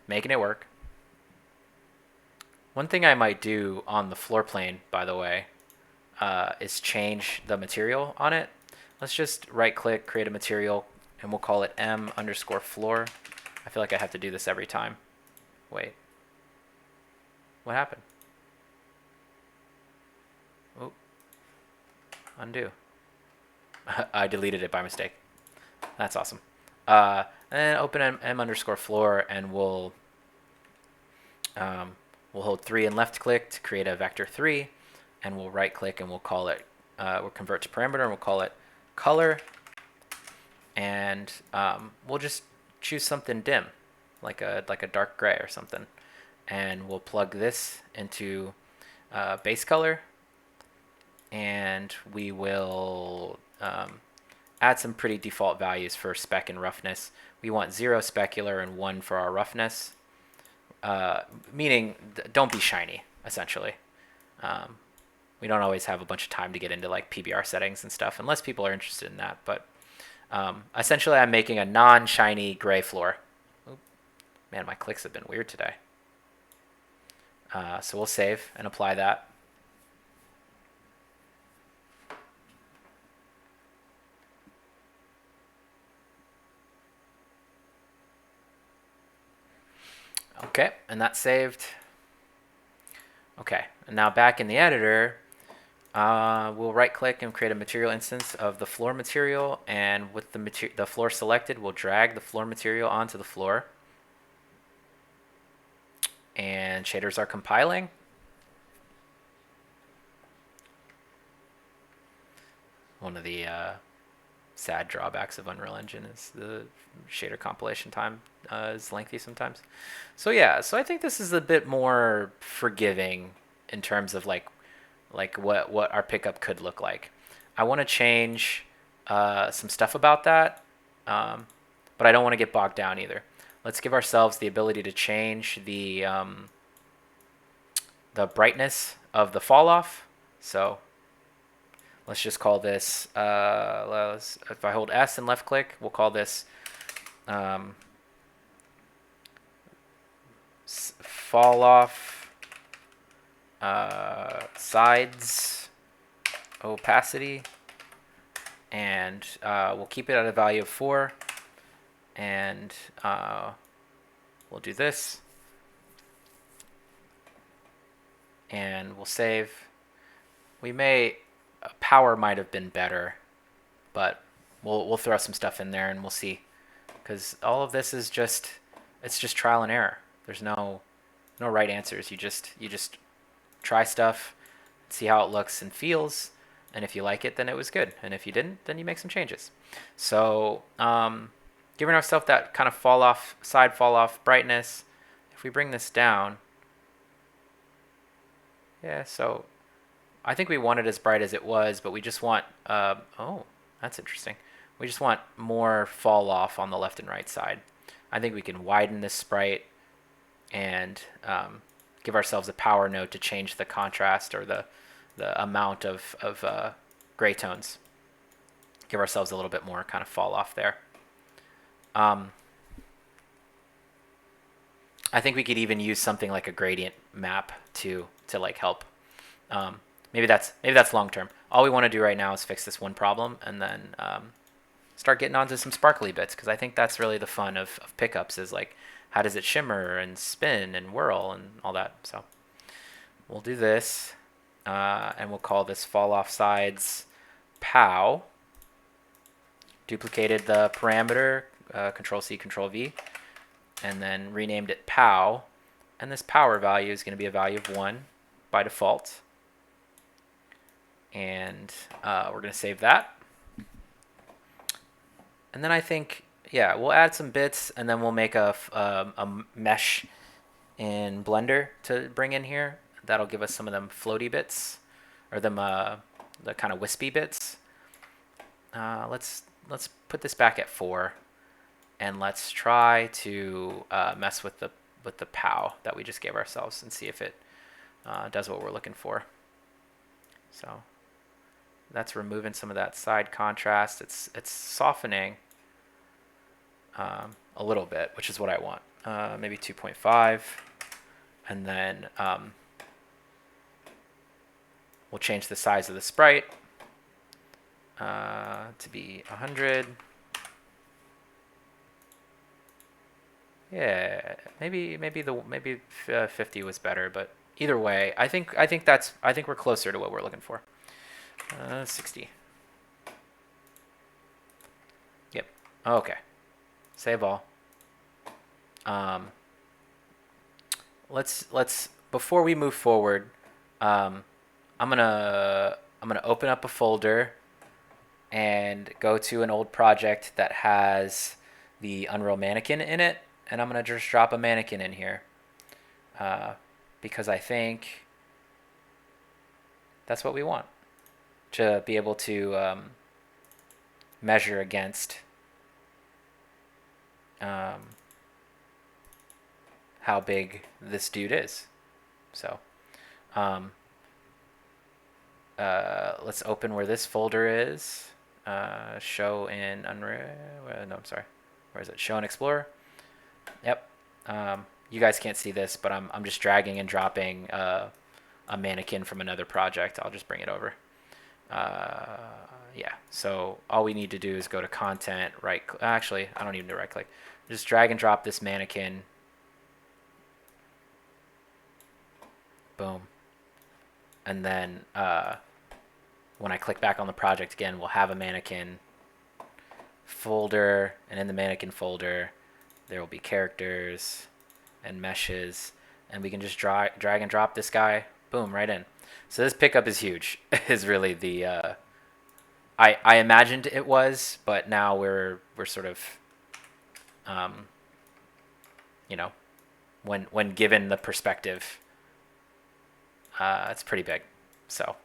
making it work. One thing I might do on the floor plane, by the way, is change the material on it. Let's just right click, create a material, and we'll call it m_floor. I feel like I have to do this every time. Wait. What happened? Oh. Undo. I deleted it by mistake. That's awesome. And then open m_floor, and we'll hold 3 and left click to create a vector 3, and we'll right click and we'll call it, we'll convert to parameter and we'll call it color, and we'll just choose something dim, like a dark gray or something, and we'll plug this into base color, and we will add some pretty default values for spec and roughness. We want 0 specular and 1 for our roughness, meaning don't be shiny, essentially. We don't always have a bunch of time to get into like PBR settings and stuff unless people are interested in that, but essentially I'm making a non-shiny gray floor. Oop. Man, my clicks have been weird today. So we'll save and apply that. Okay, and that's saved. Okay, and now back in the editor, we'll right-click and create a material instance of the floor material, and with the floor selected, we'll drag the floor material onto the floor. And shaders are compiling. One of the sad drawbacks of Unreal Engine is the shader compilation time is lengthy sometimes. So yeah, so I think this is a bit more forgiving in terms of like what our pickup could look like. I want to change some stuff about that, but I don't want to get bogged down either. Let's give ourselves the ability to change the brightness of the fall off. So let's just call this, if I hold S and left click, we'll call this fall off sides opacity, and we'll keep it at a value of 4, and we'll do this, and we'll save. Power might have been better, but we'll throw some stuff in there and we'll see, because all of this is just trial and error. There's no right answers. You just try stuff, see how it looks and feels, and if you like it, then it was good, and if you didn't, then you make some changes. So giving ourselves that kind of side fall off brightness. If we bring this down, yeah, so I think we want it as bright as it was, but we just want, oh, that's interesting. We just want more fall off on the left and right side. I think we can widen this sprite and give ourselves a power node to change the contrast or the amount of gray tones. Give ourselves a little bit more kind of fall off there. I think we could even use something like a gradient map to like help. Maybe that's long term. All we want to do right now is fix this one problem, and then start getting onto some sparkly bits, because I think that's really the fun of pickups, is like, how does it shimmer and spin and whirl and all that. So we'll do this, and we'll call this fall off sides pow. Duplicated the parameter, Control C, Control V, and then renamed it pow. And this power value is going to be a value of 1 by default. And we're going to save that. And then I think, yeah, we'll add some bits, and then we'll make a mesh in Blender to bring in here. That'll give us some of them floaty bits, or them the kind of wispy bits. Let's put this back at 4, and let's try to mess with the pow that we just gave ourselves and see if it does what we're looking for. So that's removing some of that side contrast. It's softening a little bit, which is what I want. Maybe 2.5, and then we'll change the size of the sprite to be 100. Yeah, maybe 50 was better, but either way, I think we're closer to what we're looking for. 60. Yep. Okay. Save all. Let's before we move forward, I'm gonna open up a folder and go to an old project that has the Unreal Mannequin in it, and I'm gonna just drop a mannequin in here because I think that's what we want, to be able to measure against how big this dude is. So let's open where this folder is. Show in Unreal. No, I'm sorry. Where is it? Show in Explorer. Yep. You guys can't see this, but I'm just dragging and dropping a mannequin from another project. I'll just bring it over. Yeah. So all we need to do is go to Content. Actually, I don't even do right click. Just drag and drop this mannequin Boom. And then when I click back on the project again, we'll have a mannequin folder, and in the mannequin folder, there will be characters and meshes, and we can just drag and drop this guy, boom, right in. So this pickup is huge. Is really the I imagined it was, but now we're sort of you know, when given the perspective, it's pretty big. So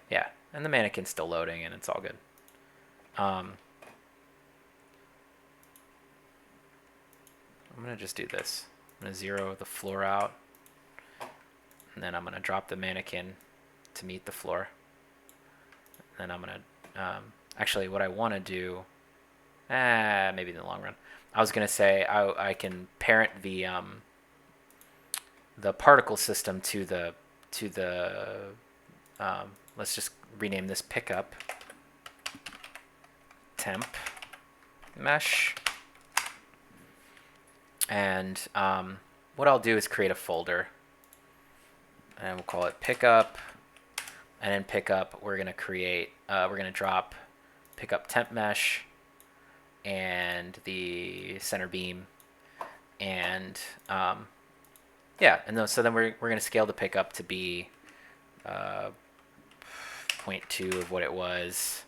yeah, and the mannequin's still loading, and it's all good. I'm gonna just do this. I'm gonna zero the floor out, and then I'm gonna drop the mannequin to meet the floor. And then I'm gonna actually what I want to do, maybe in the long run, I was gonna say I can parent the particle system to the let's just rename this pickup temp mesh. And what I'll do is create a folder, and we'll call it pickup. And in pickup, we're gonna create, we're gonna drop pickup temp mesh and the center beam, and yeah, and so then we're gonna scale the pickup to be 0.2 of what it was.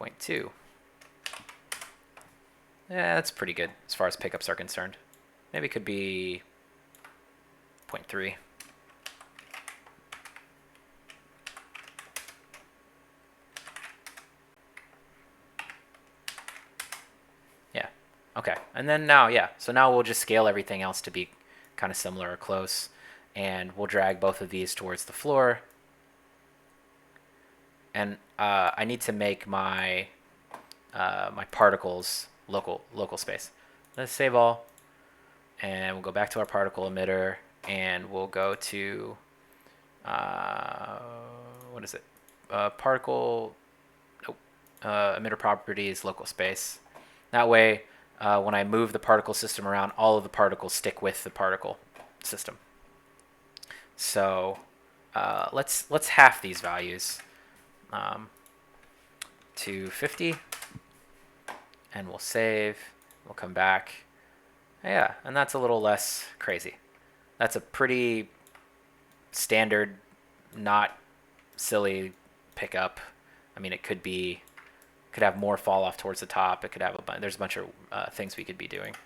0.2. Yeah, that's pretty good as far as pickups are concerned. Maybe it could be 0.3. Yeah, okay. And then now, yeah, so now we'll just scale everything else to be kind of similar or close, and we'll drag both of these towards the floor. And I need to make my my particles local space. Let's save all, and we'll go back to our particle emitter, and we'll go to what is it? Particle emitter properties local space. That way, when I move the particle system around, all of the particles stick with the particle system. So let's half these values to 50, and we'll save. We'll come back. Yeah, and that's a little less crazy. That's a pretty standard, not silly pickup. I mean, it could have more fall off towards the top. It could have there's a bunch of things we could be doing,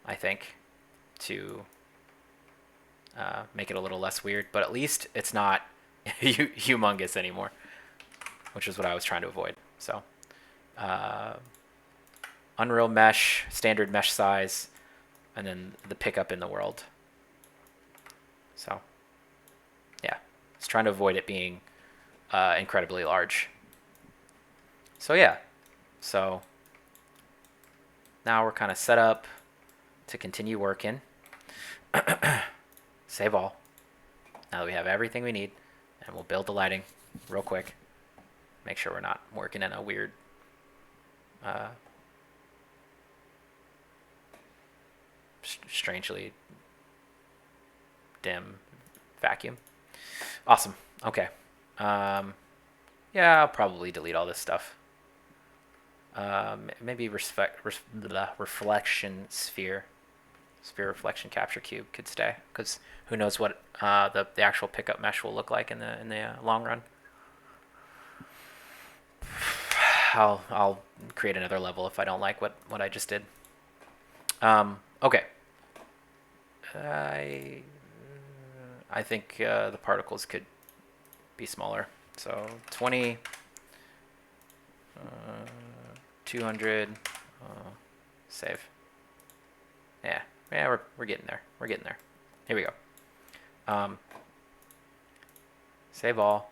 I think, to make it a little less weird. But at least it's not humongous anymore, which is what I was trying to avoid. So Unreal Mesh, standard mesh size, and then the pickup in the world. So yeah, it's trying to avoid it being incredibly large. So yeah, so now we're kind of set up to continue working. Save all. Now that we have everything we need, and we'll build the lighting real quick. Make sure we're not working in a weird strangely dim vacuum. Awesome. Okay. Yeah, I'll probably delete all this stuff. Maybe reflection sphere reflection capture cube could stay, because who knows what the actual pickup mesh will look like in the long run. I'll create another level if I don't like what I just did. Okay. I think the particles could be smaller. So 20, 200, save. Yeah, we're getting there. We're getting there. Here we go. Save all.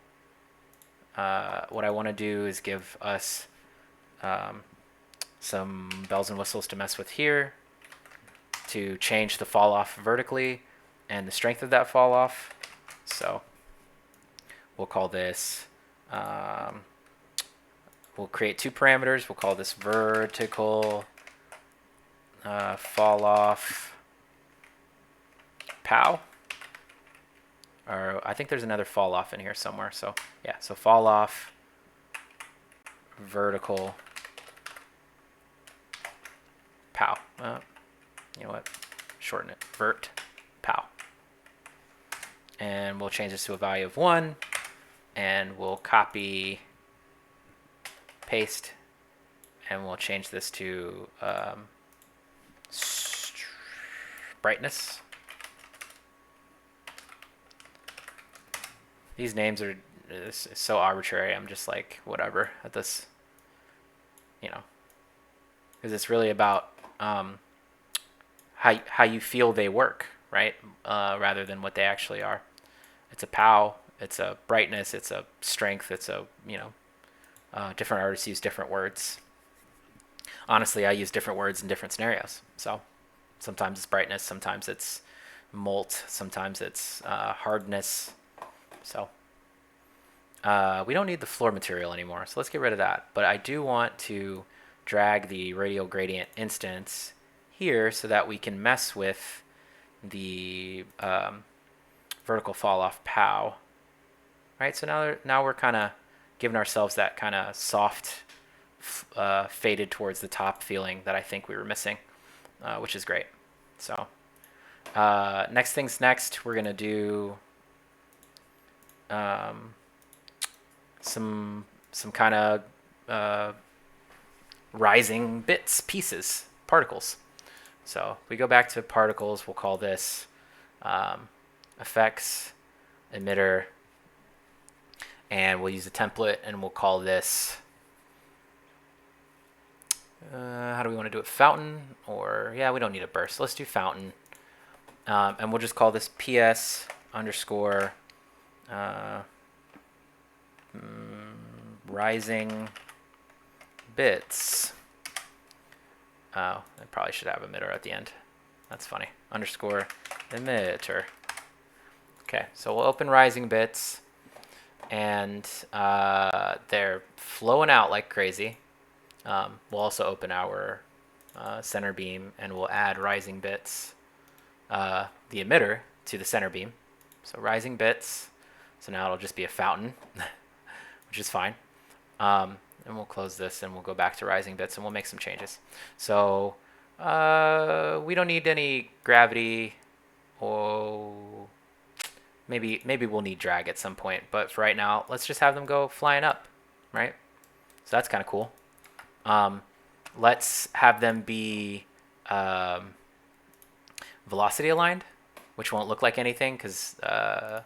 What I want to do is give us some bells and whistles to mess with here, to change the fall off vertically and the strength of that fall off. So we'll call this, we'll create two parameters. We'll call this vertical fall off pow. Or I think there's another fall off in here somewhere. So yeah, so fall off vertical pow. You know what? Shorten it. Vert pow. And we'll change this to a value of 1. And we'll copy, paste, and we'll change this to brightness. These names are so arbitrary. I'm just like, whatever at this, you know, because it's really about how you feel they work, right? Rather than what they actually are. It's a POW, it's a brightness, it's a strength, it's a, you know, different artists use different words. Honestly, I use different words in different scenarios. So sometimes it's brightness, sometimes it's molt, sometimes it's hardness. So we don't need the floor material anymore, so let's get rid of that. But I do want to drag the radial gradient instance here so that we can mess with the vertical fall off POW. Right, so now we're kind of giving ourselves that kind of soft, faded towards the top feeling that I think we were missing, which is great. So next things next, we're gonna do some kind of rising bits, pieces, particles. So if we go back to particles, we'll call this effects, emitter, and we'll use a template and we'll call this, how do we want to do it? Fountain, or yeah, we don't need a burst. Let's do fountain. And we'll just call this PS underscore rising bits. Oh, I probably should have emitter at the end. That's funny. Underscore emitter. Okay, so we'll open rising bits, and they're flowing out like crazy. We'll also open our center beam, and we'll add rising bits, the emitter, to the center beam. So rising bits. So now it'll just be a fountain, which is fine. And we'll close this and we'll go back to rising bits and we'll make some changes. So we don't need any gravity. Oh, maybe we'll need drag at some point, but for right now, let's just have them go flying up, right? So that's kind of cool. Let's have them be velocity aligned, which won't look like anything because I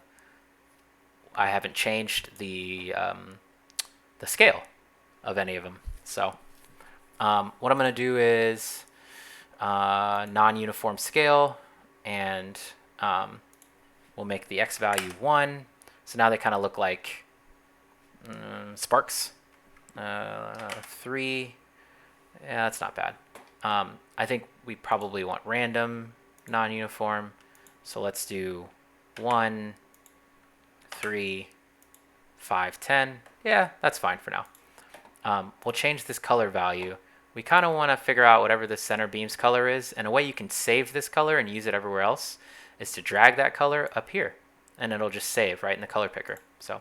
haven't changed the scale of any of them. So what I'm going to do is non-uniform scale, and we'll make the x value 1. So now they kind of look like sparks. 3. Yeah, that's not bad. I think we probably want random, non-uniform. So let's do 1, 3, 5, 10. Yeah, that's fine for now. We'll change this color value. We kind of want to figure out whatever the center beam's color is, and a way you can save this color and use it everywhere else is to drag that color up here, and it'll just save right in the color picker. So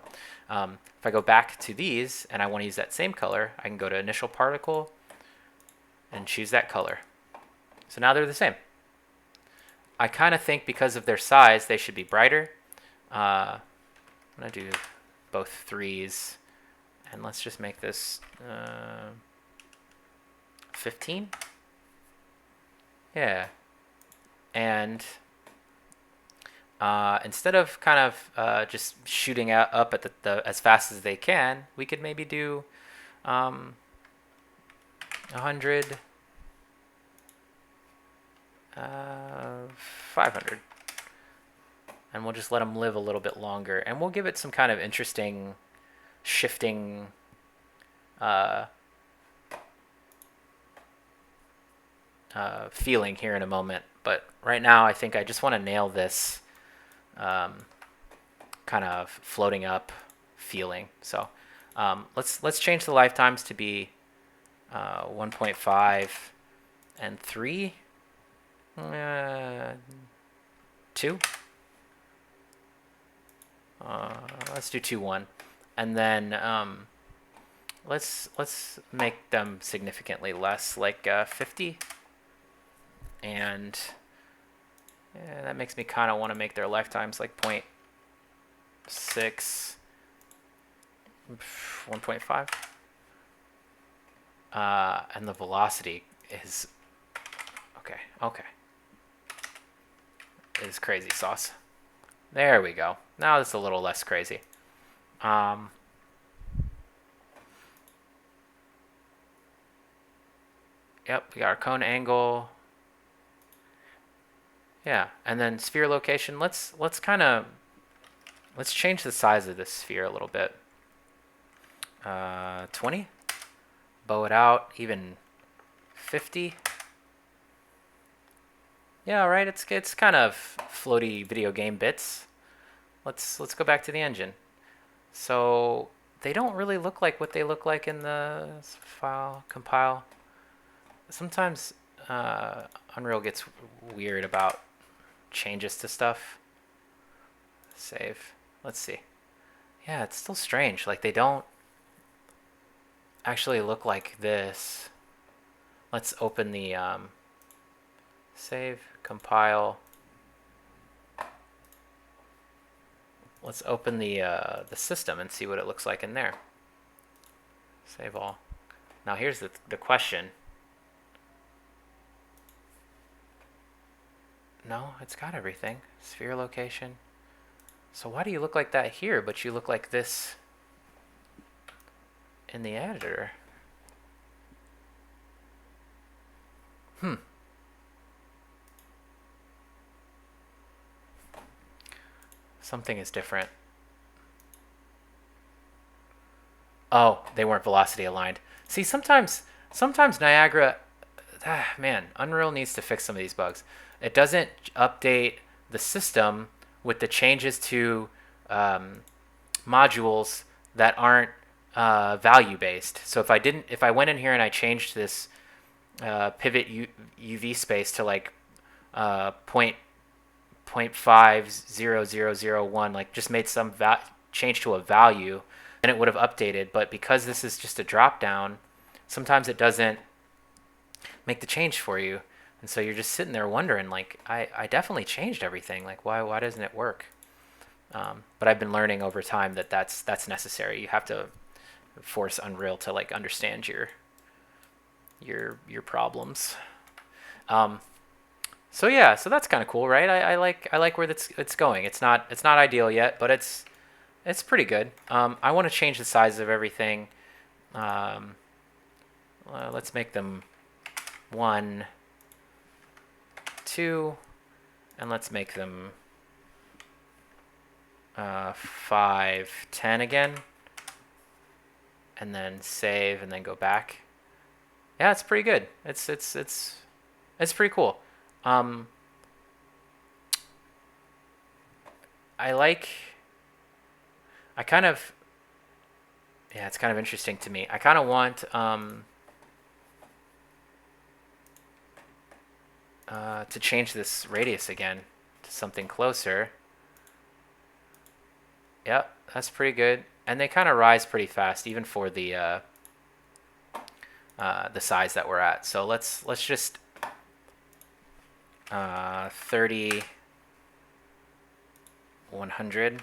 if I go back to these and I want to use that same color, I can go to initial particle and choose that color. So now they're the same. I kind of think because of their size, they should be brighter. I'm going to do both 3s. And let's just make this 15. Yeah. And instead of kind of just shooting up at the as fast as they can, we could maybe do 100, 500. And we'll just let them live a little bit longer. And we'll give it some kind of interesting shifting feeling here in a moment, but right now I think I just want to nail this kind of floating up feeling. So let's change the lifetimes to be 1.5 and 3. 2. Let's do 2, 1. And then let's make them significantly less, like 50. And that makes me kind of want to make their lifetimes like 0.6, 1.5. And the velocity is okay. Is crazy sauce. There we go. Now it's a little less crazy. Yep, we got our cone angle. Yeah, and then sphere location. Let's change the size of this sphere a little bit. 20. Bow it out, even 50. Yeah, right. It's kind of floaty video game bits. Let's go back to the engine. So they don't really look like what they look like in the file compile. Sometimes Unreal gets weird about changes to stuff. Save. Let's see. Yeah, it's still strange. Like they don't actually look like this. Let's open the save, compile. Let's open the system and see what it looks like in there. Save all. Now here's the question. No, it's got everything. Sphere location. So why do you look like that here, but you look like this in the editor? Something is different. Oh, they weren't velocity aligned. See, sometimes Niagara, man, Unreal needs to fix some of these bugs. It doesn't update the system with the changes to modules that aren't value based. So if I went in here and I changed this pivot UV space to like 0.50001, like just made some change to a value, then it would have updated. But because this is just a drop down, sometimes it doesn't make the change for you. And so you're just sitting there wondering, like, I definitely changed everything. Like, why doesn't it work? But I've been learning over time that that's necessary. You have to force Unreal to like understand your problems. So yeah, so that's kind of cool, right? I like where it's going. It's not ideal yet, but it's pretty good. I want to change the size of everything. Let's make them 1, 2, and let's make them 5, 10 again, and then save, and then go back. Yeah, it's pretty good. It's pretty cool. It's kind of interesting to me. I kind of want to change this radius again to something closer. Yep, that's pretty good. And they kind of rise pretty fast, even for the size that we're at. So let's just 30, 100.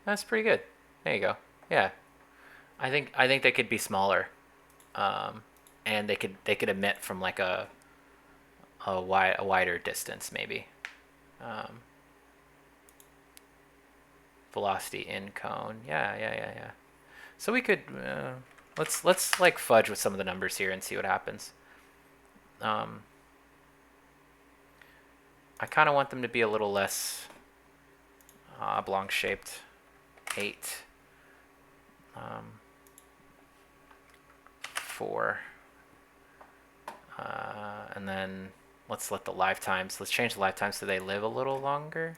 That's pretty good. There you go. Yeah, I think they could be smaller, and they could emit from like a wider distance maybe. Velocity in cone. Yeah. So we could let's like fudge with some of the numbers here and see what happens. I kind of want them to be a little less oblong shaped. 8, 4, and then let's let the lifetimes. Let's change the lifetimes so they live a little longer,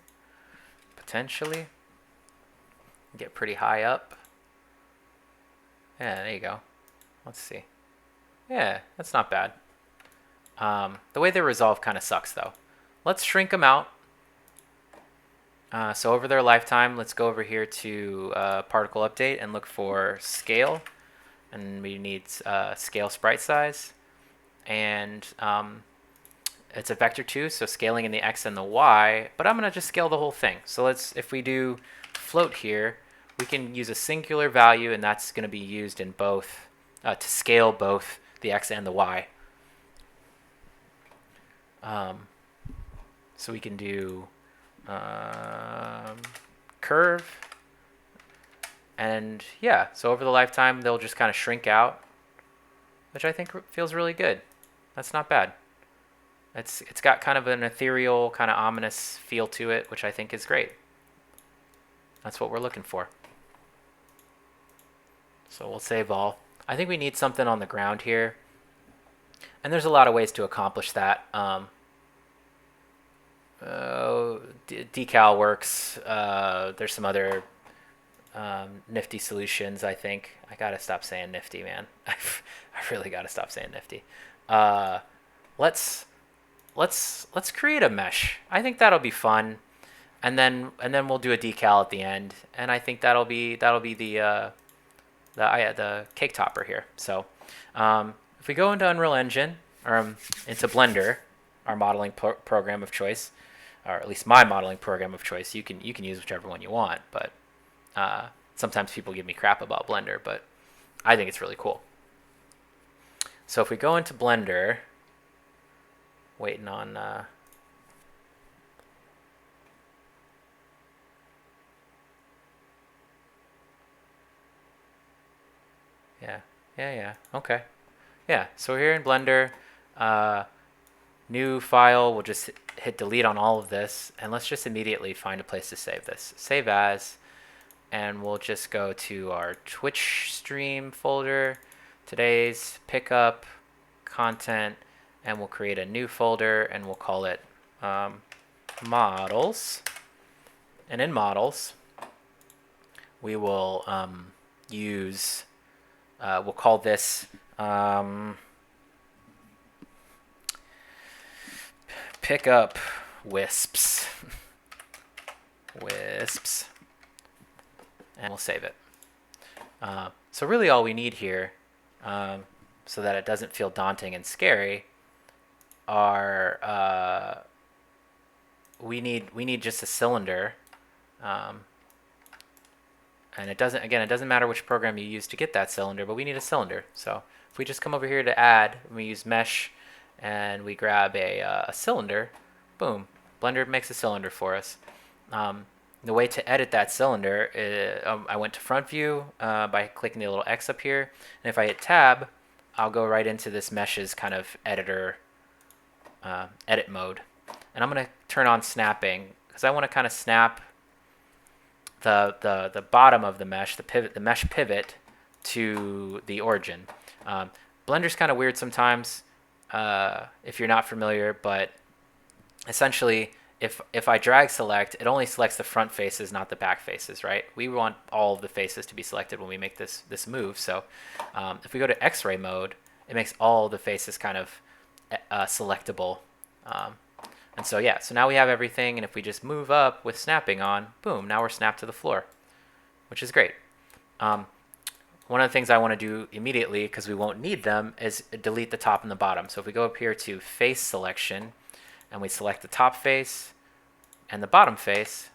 potentially. Get pretty high up. Yeah, there you go. Let's see. Yeah, that's not bad. The way they're resolved kind of sucks though. Let's shrink them out. So over their lifetime, let's go over here to particle update and look for scale. And we need scale sprite size. And it's a vector too, so scaling in the x and the y. But I'm going to just scale the whole thing. So if we do float here, we can use a singular value, and that's going to be used in both to scale both the x and the y. So we can do curve, and yeah, so over the lifetime they'll just kind of shrink out, which I think feels really good. That's not bad. It's got kind of an ethereal, kind of ominous feel to it, which I think is great. That's what we're looking for. So we'll save all. I think we need something on the ground here, and there's a lot of ways to accomplish that. Decal works. There's some other nifty solutions, I think. I gotta stop saying nifty, man. I really gotta stop saying nifty. Let's create a mesh. I think that'll be fun, and then we'll do a decal at the end, and I think that'll be the cake topper here. So if we go into Unreal Engine or into Blender, our modeling program of choice, or at least my modeling program of choice. You can use whichever one you want, but sometimes people give me crap about Blender, but I think it's really cool. So if we go into Blender, waiting on yeah, okay. Yeah, so here in Blender, new file, we'll just hit delete on all of this, and let's just immediately find a place to save this. Save as, and we'll just go to our Twitch stream folder, today's pickup, content, and we'll create a new folder, and we'll call it models. And in models, we will use, we'll call this pick up wisps. Wisps. And we'll save it. So really all we need here, so that it doesn't feel daunting and scary, are we need just a cylinder. And it doesn't matter which program you use to get that cylinder, but we need a cylinder. So if we just come over here to add, and we use mesh, and we grab a cylinder, boom, Blender makes a cylinder for us. The way to edit that cylinder is, I went to front view by clicking the little X up here, and if I hit tab, I'll go right into this meshes kind of editor edit mode. And I'm going to turn on snapping because I want to kind of snap the bottom of the mesh, the mesh pivot to the origin. Blender's kind of weird sometimes if you're not familiar, but essentially if I drag select, it only selects the front faces, not the back faces, right? We want all of the faces to be selected when we make this move. So if we go to X-ray mode, it makes all the faces kind of selectable. And so yeah, so now we have everything, and if we just move up with snapping on, boom, now we're snapped to the floor, which is great. One of the things I want to do immediately, because we won't need them, is delete the top and the bottom. So if we go up here to face selection, and we select the top face and the bottom face,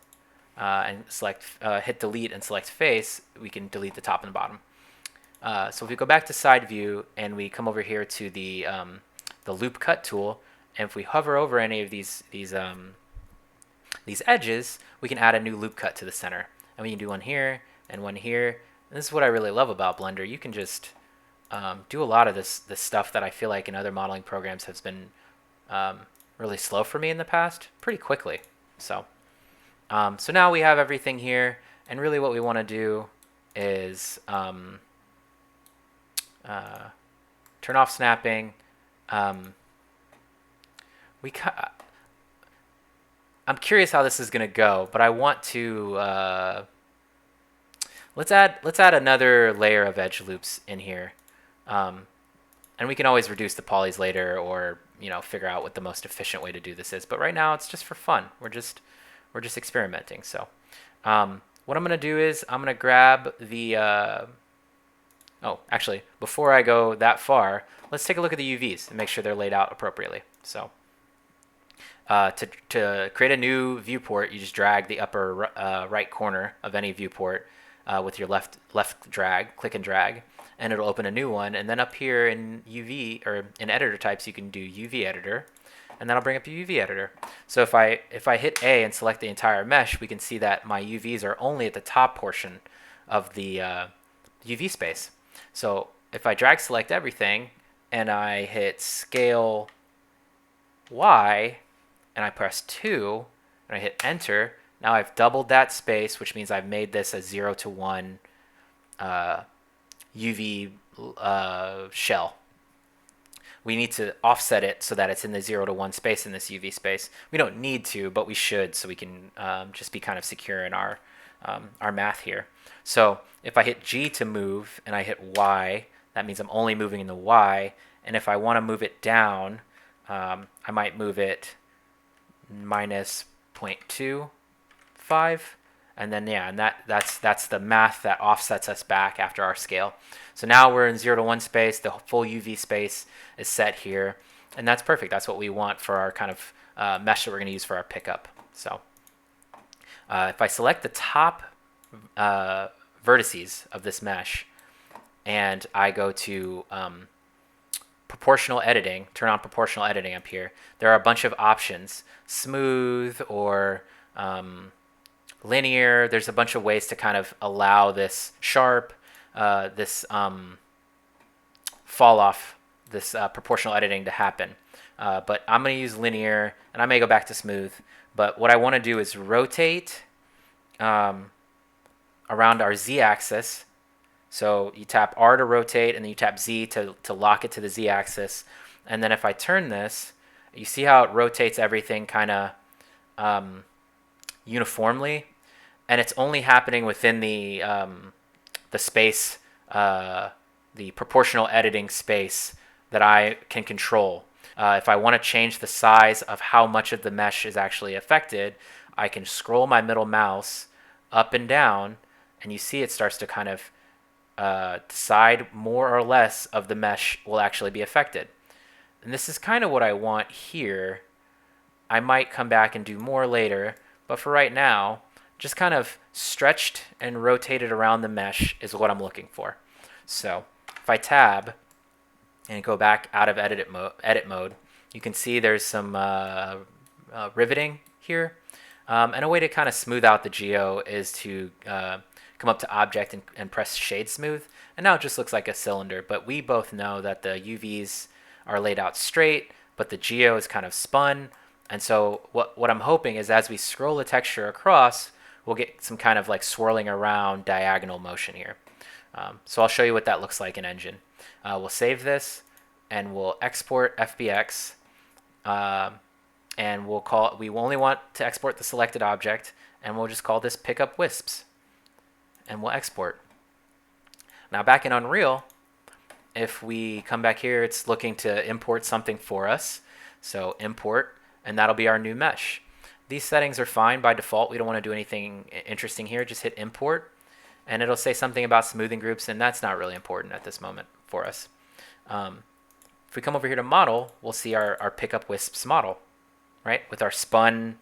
and select hit delete and select face, we can delete the top and the bottom. So if we go back to side view and we come over here to the loop cut tool, and if we hover over any of these edges, we can add a new loop cut to the center. And we can do one here and one here. And this is what I really love about Blender. You can just do a lot of this stuff that I feel like in other modeling programs has been really slow for me in the past pretty quickly. So now we have everything here, and really what we want to do is turn off snapping. I'm curious how this is going to go, but I want to let's add another layer of edge loops in here. And we can always reduce the polys later, or figure out what the most efficient way to do this is. But right now it's just for fun. We're just experimenting. So what I'm going to do is I'm going to grab the oh, actually, before I go that far, let's take a look at the UVs and make sure they're laid out appropriately. So to create a new viewport, you just drag the upper right corner of any viewport with your left drag, click and drag, and it'll open a new one. And then up here in UV, or in editor types, you can do UV editor, and that'll bring up your UV editor. So if I hit A and select the entire mesh, we can see that my UVs are only at the top portion of the UV space. So if I drag select everything and I hit scale Y and I press 2 and I hit enter, now I've doubled that space, which means I've made this a 0 to 1 UV shell. We need to offset it so that it's in the 0 to 1 space in this UV space. We don't need to, but we should, so we can just be kind of secure in our math here. So if I hit G to move and I hit Y, that means I'm only moving in the Y. And if I want to move it down, I might move it minus 0.25. And then, yeah, and that's the math that offsets us back after our scale. So now we're in 0 to 1 space. The full UV space is set here. And that's perfect. That's what we want for our kind of mesh that we're going to use for our pickup. So if I select the top vertices of this mesh and I go to proportional editing, turn on proportional editing up here, there are a bunch of options. Smooth or linear. There's a bunch of ways to kind of allow this sharp, this fall off, this proportional editing to happen. But I'm going to use linear, and I may go back to smooth. But what I want to do is rotate around our z-axis. So you tap R to rotate, and then you tap Z to lock it to the z-axis. And then if I turn this, you see how it rotates everything kind of uniformly, and it's only happening within the space, the proportional editing space that I can control. If I want to change the size of how much of the mesh is actually affected, I can scroll my middle mouse up and down, and you see it starts to kind of decide more or less of the mesh will actually be affected. And this is kind of what I want here. I might come back and do more later, but for right now, just kind of stretched and rotated around the mesh is what I'm looking for. So if I tab and go back out of edit mode, you can see there's some riveting here. And a way to kind of smooth out the geo is to come up to object and press shade smooth. And now it just looks like a cylinder, but we both know that the UVs are laid out straight, but the geo is kind of spun. And so what I'm hoping is as we scroll the texture across, we'll get some kind of like swirling around diagonal motion here. So I'll show you what that looks like in Engine. We'll save this and we'll export FBX. And we only want to export the selected object, and we'll just call this pickup wisps. And we'll export. Now back in Unreal, if we come back here, it's looking to import something for us. So import, and that'll be our new mesh. These settings are fine by default. We don't want to do anything interesting here. Just hit import, and it'll say something about smoothing groups, and that's not really important at this moment for us. If we come over here to model, we'll see our pickup wisps model, right? With our spun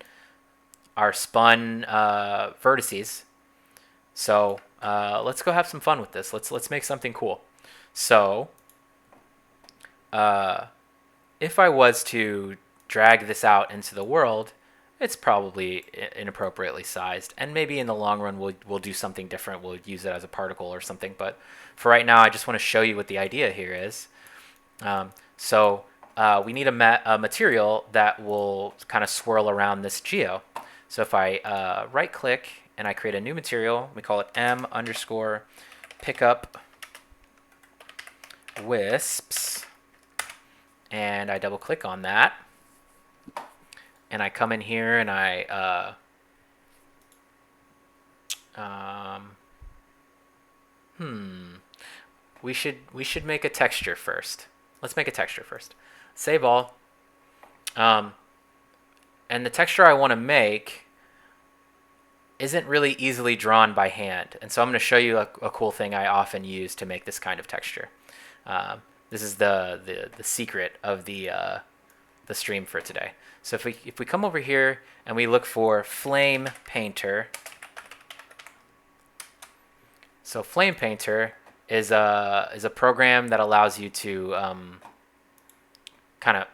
vertices. So let's go have some fun with this. Let's make something cool. So if I was to drag this out into the world, it's probably inappropriately sized, and maybe in the long run we'll do something different. We'll use it as a particle or something. But for right now, I just want to show you what the idea here is. We need a material that will kind of swirl around this geo. So if I right click and I create a new material, we call it M underscore pickup wisps, and I double click on that, and I come in here and I we should make a texture first. let's make a texture first. Save all. And the texture I want to make isn't really easily drawn by hand. And so I'm going to show you a cool thing I often use to make this kind of texture. This is the secret of the stream for today. So if we come over here and we look for Flame Painter. So Flame Painter is a program that allows you to kind of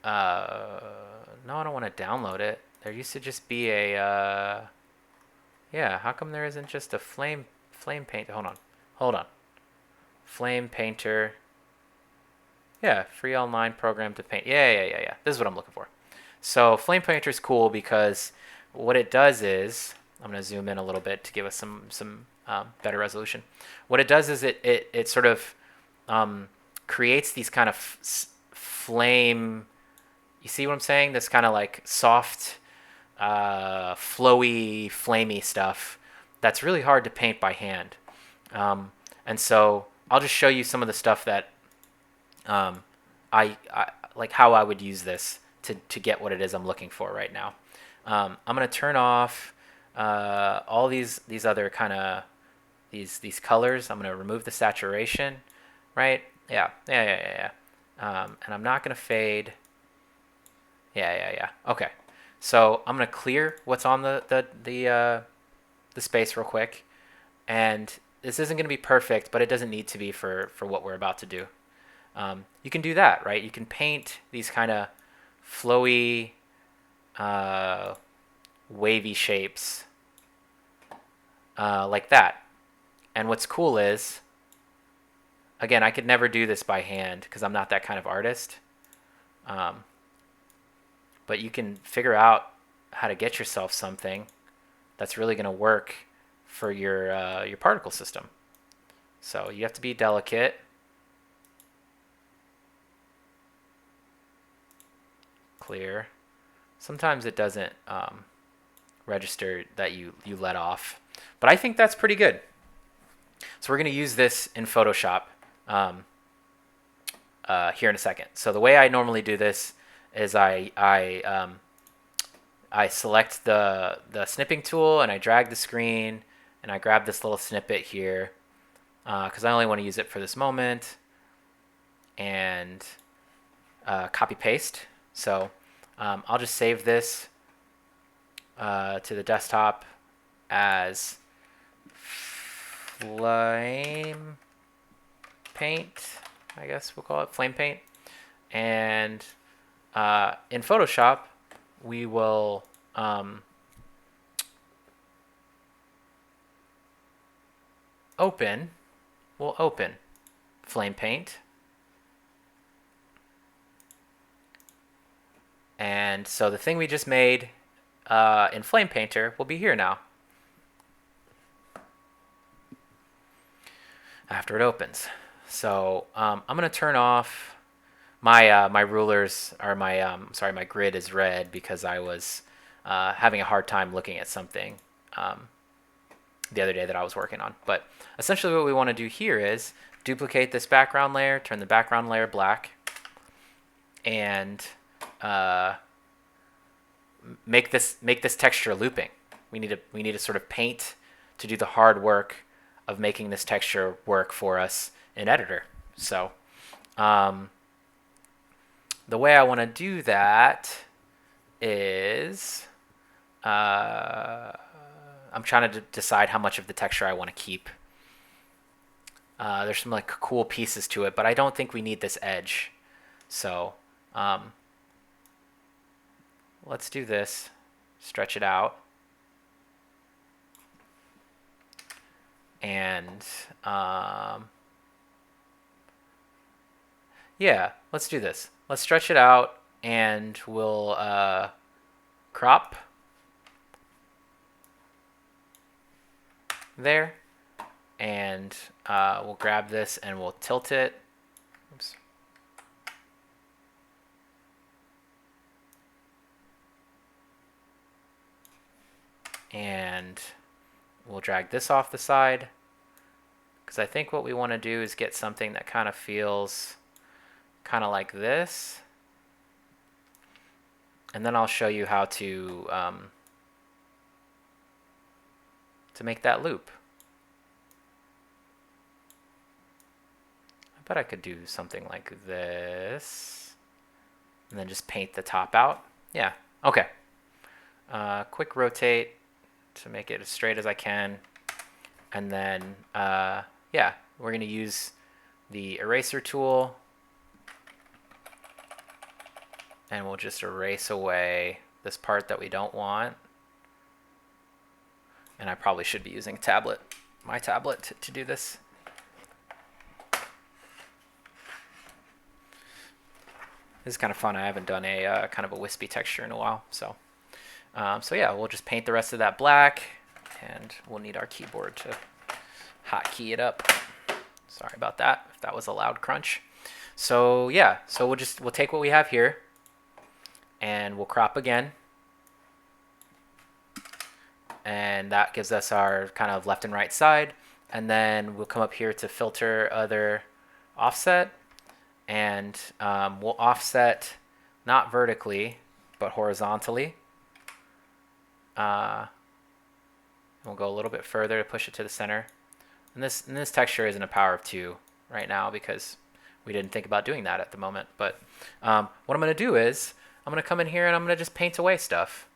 no, I don't want to download it. There used to just be a yeah. How come there isn't just a Flame Painter? Hold on. Flame Painter. Yeah, free online program to paint. Yeah. This is what I'm looking for. So Flame Painter is cool because what it does is, I'm going to zoom in a little bit to give us some better resolution. What it does is it sort of creates these kind of flame. You see what I'm saying? This kind of like soft, flowy, flamey stuff that's really hard to paint by hand. And so I'll just show you some of the stuff that I like, how I would use this to get what it is I'm looking for right now. I'm going to turn off all these other kind of these colors. I'm going to remove the saturation, right? Yeah. And I'm not going to fade. Yeah. Okay. So I'm going to clear what's on the space real quick. And this isn't going to be perfect, but it doesn't need to be for what we're about to do. You can do that, right? You can paint these kind of flowy, wavy shapes like that. And what's cool is, again, I could never do this by hand because I'm not that kind of artist. But you can figure out how to get yourself something that's really going to work for your particle system. So you have to be delicate. Clear. Sometimes it doesn't register that you let off, but I think that's pretty good. So we're going to use this in Photoshop here in a second. So the way I normally do this is I select the snipping tool and I drag the screen and I grab this little snippet here because I only want to use it for this moment, and copy paste. So I'll just save this to the desktop as Flame Paint, I guess we'll call it Flame Paint. And in Photoshop, we will open Flame Paint. And so the thing we just made in Flame Painter will be here now after it opens. So I'm going to turn off my rulers, or my grid is red because I was having a hard time looking at something the other day that I was working on. But essentially what we want to do here is duplicate this background layer, turn the background layer black, and make this texture looping. We need to sort of paint to do the hard work of making this texture work for us in Editor. So the way I want to do that is I'm trying to decide how much of the texture I want to keep. There's some like cool pieces to it, but I don't think we need this edge. So let's do this. Stretch it out. And yeah, let's do this. Let's stretch it out, and we'll crop there, and we'll grab this and we'll tilt it. Oops. And we'll drag this off the side, because I think what we want to do is get something that kind of feels kind of like this. And then I'll show you how to make that loop. I bet I could do something like this. And then just paint the top out. Yeah, okay. Quick rotate to make it as straight as I can. And then, yeah, we're going to use the eraser tool. And we'll just erase away this part that we don't want. And I probably should be using my tablet to do this. This is kind of fun. I haven't done a kind of a wispy texture in a while. So yeah, we'll just paint the rest of that black. And we'll need our keyboard to hotkey it up. Sorry about that, if that was a loud crunch. So yeah, so we'll take what we have here. And we'll crop again. And that gives us our kind of left and right side. And then we'll come up here to filter other offset. And we'll offset not vertically, but horizontally. We'll go a little bit further to push it to the center. And this texture isn't a power of 2 right now because we didn't think about doing that at the moment. But what I'm going to do is I'm going to come in here and I'm going to just paint away stuff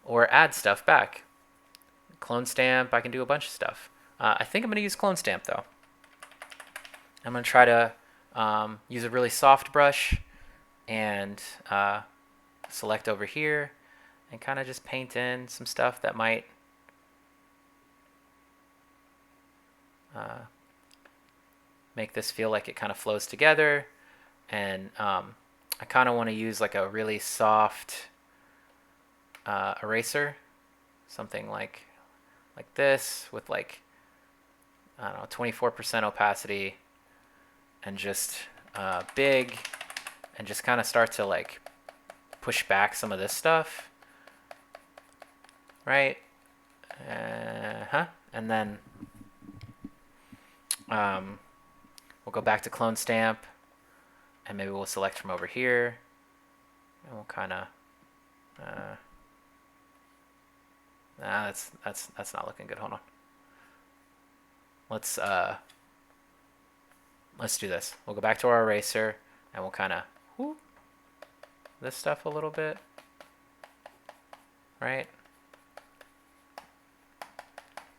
or add stuff back. Clone stamp, I can do a bunch of stuff. I think I'm going to use clone stamp though. I'm going to try to use a really soft brush and select over here and kind of just paint in some stuff that might make this feel like it kind of flows together. And I kind of want to use like a really soft eraser, something like this with like, I don't know, 24% opacity, and just big, and just kind of start to like push back some of this stuff, right? And then we'll go back to clone stamp. And maybe we'll select from over here, and we'll kind of, that's not looking good. Hold on. Let's do this. We'll go back to our eraser, and we'll kind of whoop this stuff a little bit, right?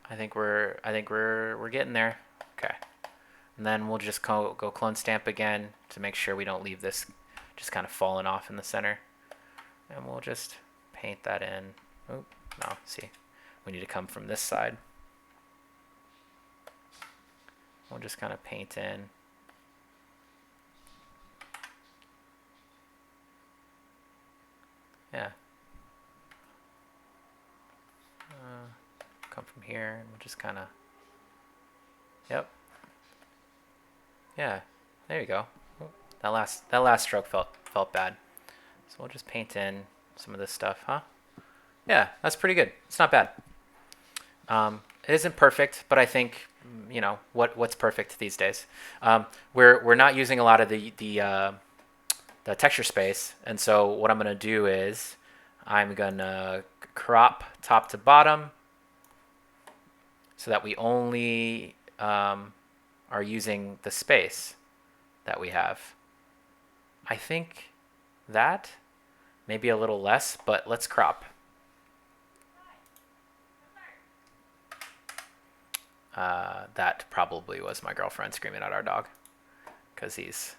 I think we're getting there. Okay. And then we'll just go clone stamp again to make sure we don't leave this just kind of falling off in the center. And we'll just paint that in. Oh, no, see, we need to come from this side. We'll just kind of paint in. Yeah. Come from here and we'll just kind of, yep. Yeah, there you go. That last stroke felt bad. So we'll just paint in some of this stuff, huh? Yeah, that's pretty good. It's not bad. It isn't perfect, but I think what's perfect these days. We're not using a lot of the texture space, and so what I'm gonna do is I'm gonna crop top to bottom so that we only are using the space that we have. I think that maybe a little less, but let's crop. That probably was my girlfriend screaming at our dog, because he's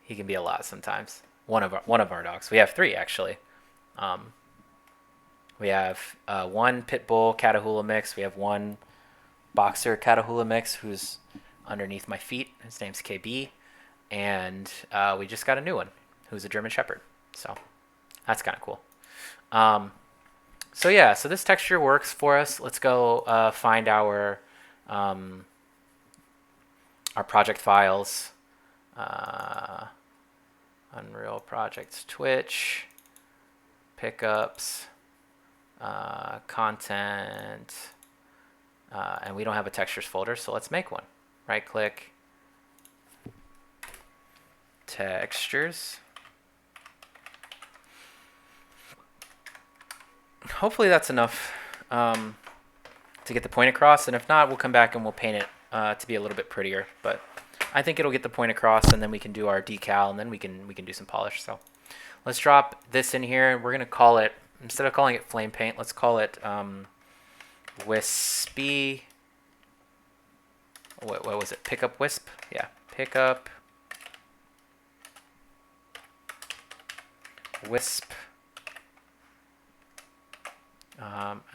he can be a lot sometimes. One of our dogs. We have 3 actually. We have 1 pit bull Catahoula mix. We have 1 boxer Catahoula mix who's underneath my feet. His name's KB, and we just got a new one who's a German Shepherd. So that's kind of cool. So yeah, so this texture works for us. Let's go find our project files. Unreal Projects, Twitch, pickups, content, and we don't have a textures folder, so let's make one. Right click, textures. Hopefully that's enough to get the point across, and if not, we'll come back and we'll paint it to be a little bit prettier. But I think it'll get the point across, and then we can do our decal, and then we can do some polish. So let's drop this in here, and we're gonna call it, instead of calling it flame paint, let's call it wispy. What was it? Pickup wisp? Yeah, pickup wisp.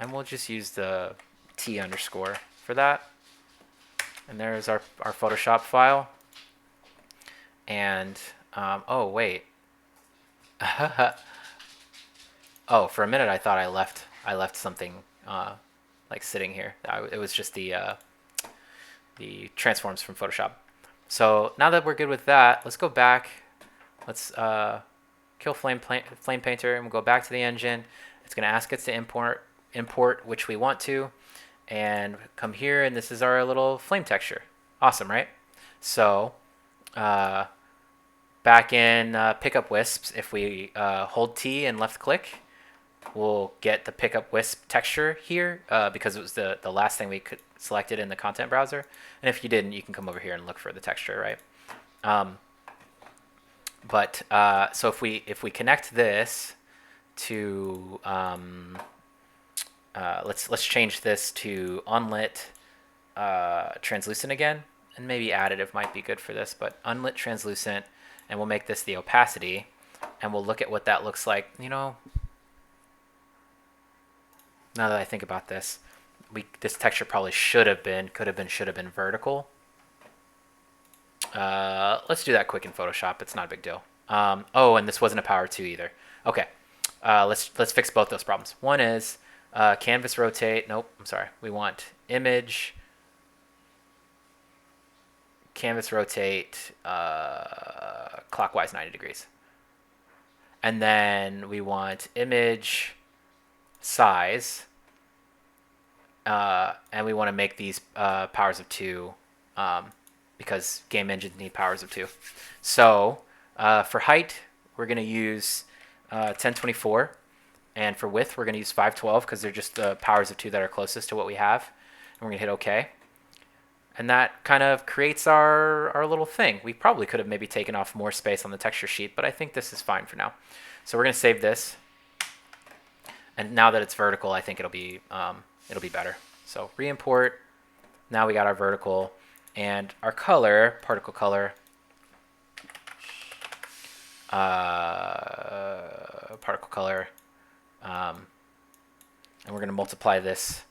And we'll just use the T underscore for that. And there's our Photoshop file. And, oh, wait. Oh, for a minute I thought I left something like sitting here. It was just the transforms from Photoshop. So now that we're good with that, let's go back. Let's kill Flame Painter, and we'll go back to the engine. It's going to ask us to import which we want to, and come here, and this is our little flame texture. Awesome, right? So back in Pickup Wisps, if we hold T and left click, we'll get the Pickup Wisp texture here because it was the last thing we could selected in the content browser. And if you didn't, you can come over here and look for the texture, right? So if we connect this to let's change this to unlit translucent again, and maybe additive might be good for this, but unlit translucent, and we'll make this the opacity, and we'll look at what that looks like. You know, now that I think about this, this texture probably should have been vertical. Let's do that quick in Photoshop. It's not a big deal. Oh, and this wasn't a power 2 either. Okay, let's fix both those problems. One is canvas rotate. Nope, I'm sorry. We want image canvas rotate clockwise 90 degrees. And then we want image size, and we want to make these powers of 2 because game engines need powers of 2. So for height, we're going to use 1024, and for width, we're going to use 512 because they're just the powers of 2 that are closest to what we have. And we're going to hit OK. And that kind of creates our little thing. We probably could have maybe taken off more space on the texture sheet, but I think this is fine for now. So we're going to save this. And now that it's vertical, I think it'll be better. So re-import. Now we got our vertical and our color, particle color. Particle color. And we're going to multiply this.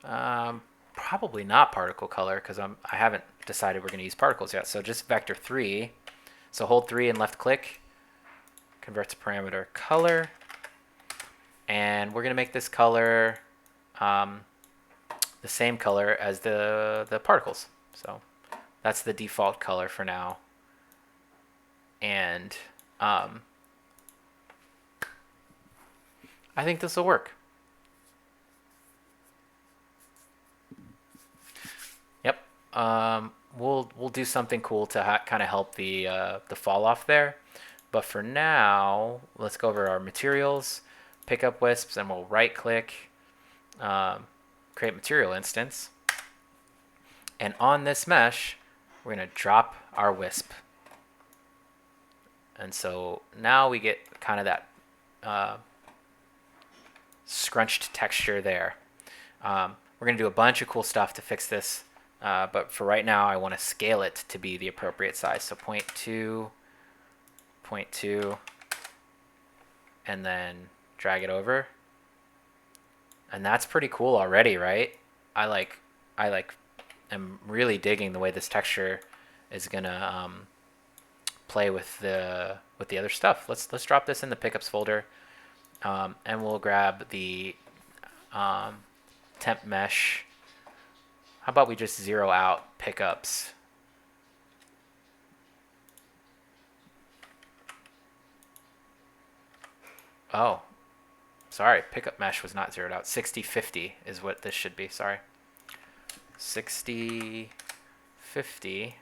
Probably not particle color because I haven't decided we're going to use particles yet. So just vector 3. So hold 3 and left click. Convert to parameter color. And we're going to make this color the same color as the particles. So that's the default color for now. And I think this will work. Yep. We'll do something cool to kind of help the fall off there. But for now, let's go over our materials, pickup wisps, and we'll right click, create material instance. And on this mesh, we're going to drop our wisp. And so now we get kind of that scrunched texture there. We're going to do a bunch of cool stuff to fix this. But for right now, I want to scale it to be the appropriate size. So 0.2, 0.2, and then drag it over. And that's pretty cool already, right? I am really digging the way this texture is gonna play with the other stuff. Let's drop this in the pickups folder, and we'll grab the temp mesh. How about we just zero out pickups? Oh, sorry, pickup mesh was not zeroed out. 6050 is what this should be, sorry. 6050.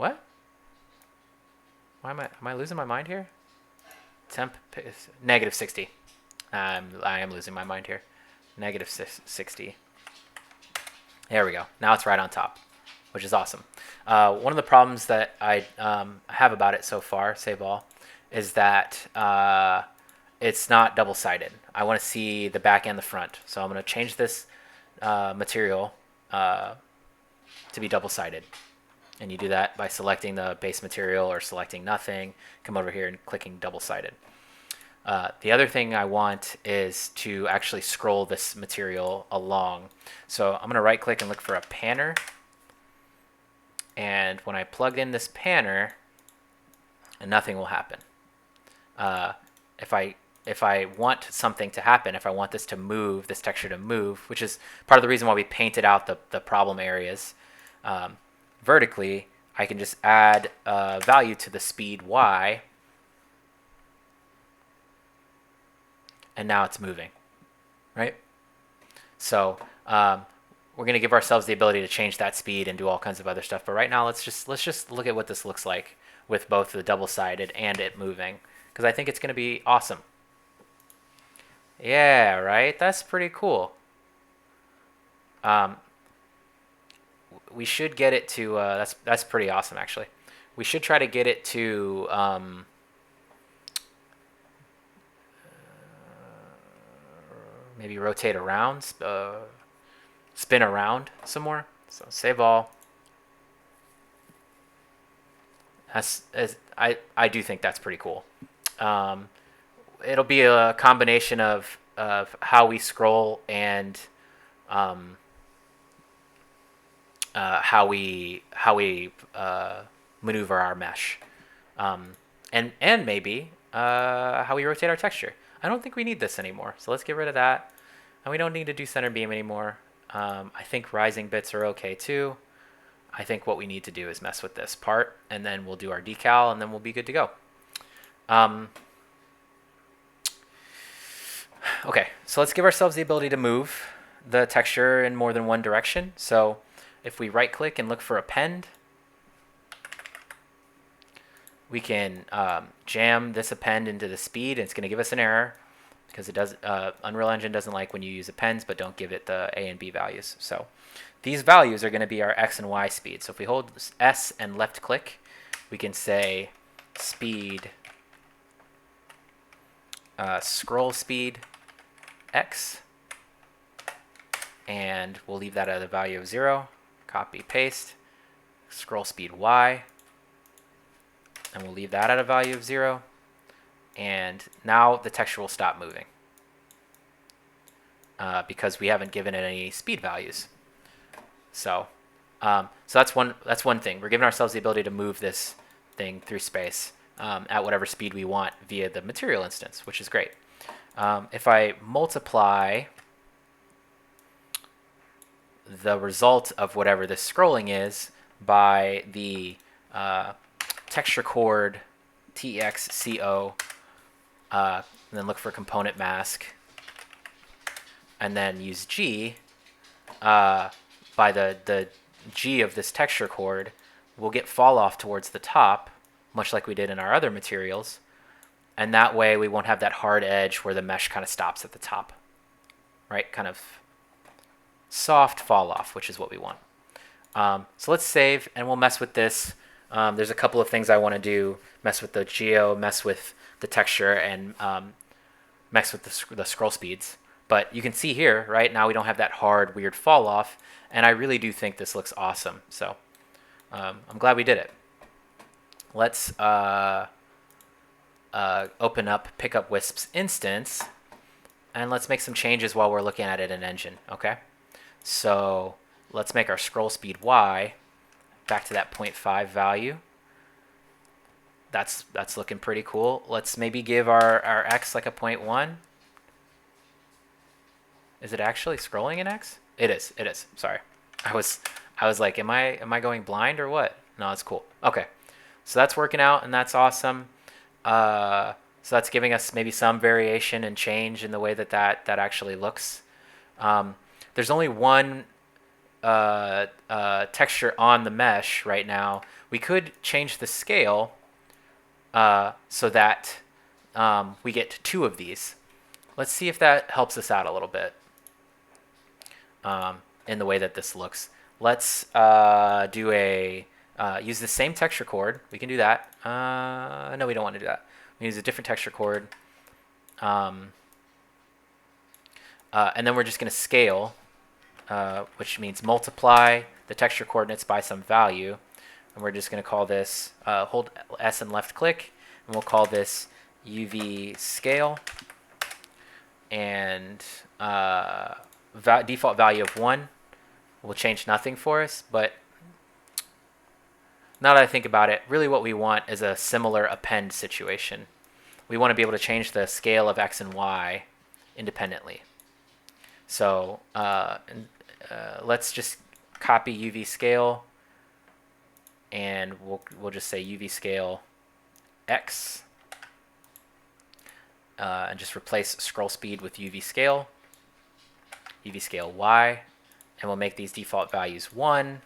What? Why am I losing my mind here? Temp negative 60. I am losing my mind here. Negative 60. There we go. Now it's right on top, which is awesome. One of the problems that I have about it so far, save all, is that it's not double-sided. I want to see the back and the front. So I'm going to change this material to be double-sided. And you do that by selecting the base material or selecting nothing. Come over here and clicking double-sided. The other thing I want is to actually scroll this material along. So I'm going to right-click and look for a panner. And when I plug in this panner, nothing will happen. If I want something to happen, if I want this to move, this texture to move, which is part of the reason why we painted out the problem areas vertically, I can just add a value to the speed y, and now it's moving, right? So we're going to give ourselves the ability to change that speed and do all kinds of other stuff. But right now, let's just look at what this looks like with both the double-sided and it moving, because I think it's going to be awesome. Yeah, right? That's pretty cool. We should get it to, that's pretty awesome, actually. We should try to get it to maybe rotate around, spin around some more. So save all. I do think that's pretty cool. It'll be a combination of how we scroll and how we maneuver our mesh, and maybe how we rotate our texture. I don't think we need this anymore, so let's get rid of that. And we don't need to do center beam anymore. I think rising bits are okay too. I think what we need to do is mess with this part, and then we'll do our decal, and then we'll be good to go. Okay, so let's give ourselves the ability to move the texture in more than one direction. So if we right-click and look for append, we can jam this append into the speed, and it's going to give us an error because it does. Unreal Engine doesn't like when you use appends, but don't give it the A and B values. So these values are going to be our X and Y speed. So if we hold S and left-click, we can say speed, scroll speed X, and we'll leave that at a value of 0. Copy, paste, scroll speed Y, and we'll leave that at a value of 0. And now the texture will stop moving because we haven't given it any speed values. So that's one thing. We're giving ourselves the ability to move this thing through space at whatever speed we want via the material instance, which is great. If I multiply the result of whatever this scrolling is by the texture chord TXCO, and then look for component mask, and then use G, by the G of this texture chord, we'll get Falloff towards the top, much like we did in our other materials, and that way we won't have that hard edge where the mesh kind of stops at the top, right? Kind of soft Falloff, which is what we want. So let's save, and we'll mess with this. There's a couple of things I want to do: mess with the geo, mess with the texture, and mess with the scroll speeds. But you can see here, right now we don't have that hard, weird fall off, and I really do think this looks awesome. So I'm glad we did it. Let's open up Pickup Wisp's instance, and let's make some changes while we're looking at it in Engine. Okay, so let's make our scroll speed Y back to that 0.5 value. That's looking pretty cool. Let's maybe give our X like a 0.1. Is it actually scrolling in X? It is. It is. Sorry. I was like, am I going blind or what? No, it's cool. Okay. So that's working out, and that's awesome. So that's giving us maybe some variation and change in the way that actually looks. There's only one texture on the mesh right now, we could change the scale so that we get 2 of these. Let's see if that helps us out a little bit in the way that this looks. Let's do a use the same texture chord. We can do that. No, we don't want to do that. We use a different texture chord. And then we're just going to scale, which means multiply the texture coordinates by some value. And we're just going to call this, hold S and left click, and we'll call this UV scale. And default value of 1 will change nothing for us. But now that I think about it, really what we want is a similar append situation. We want to be able to change the scale of X and Y independently. So let's just copy UV scale, and we'll just say UV scale X, and just replace scroll speed with UV scale Y, and we'll make these default values 1,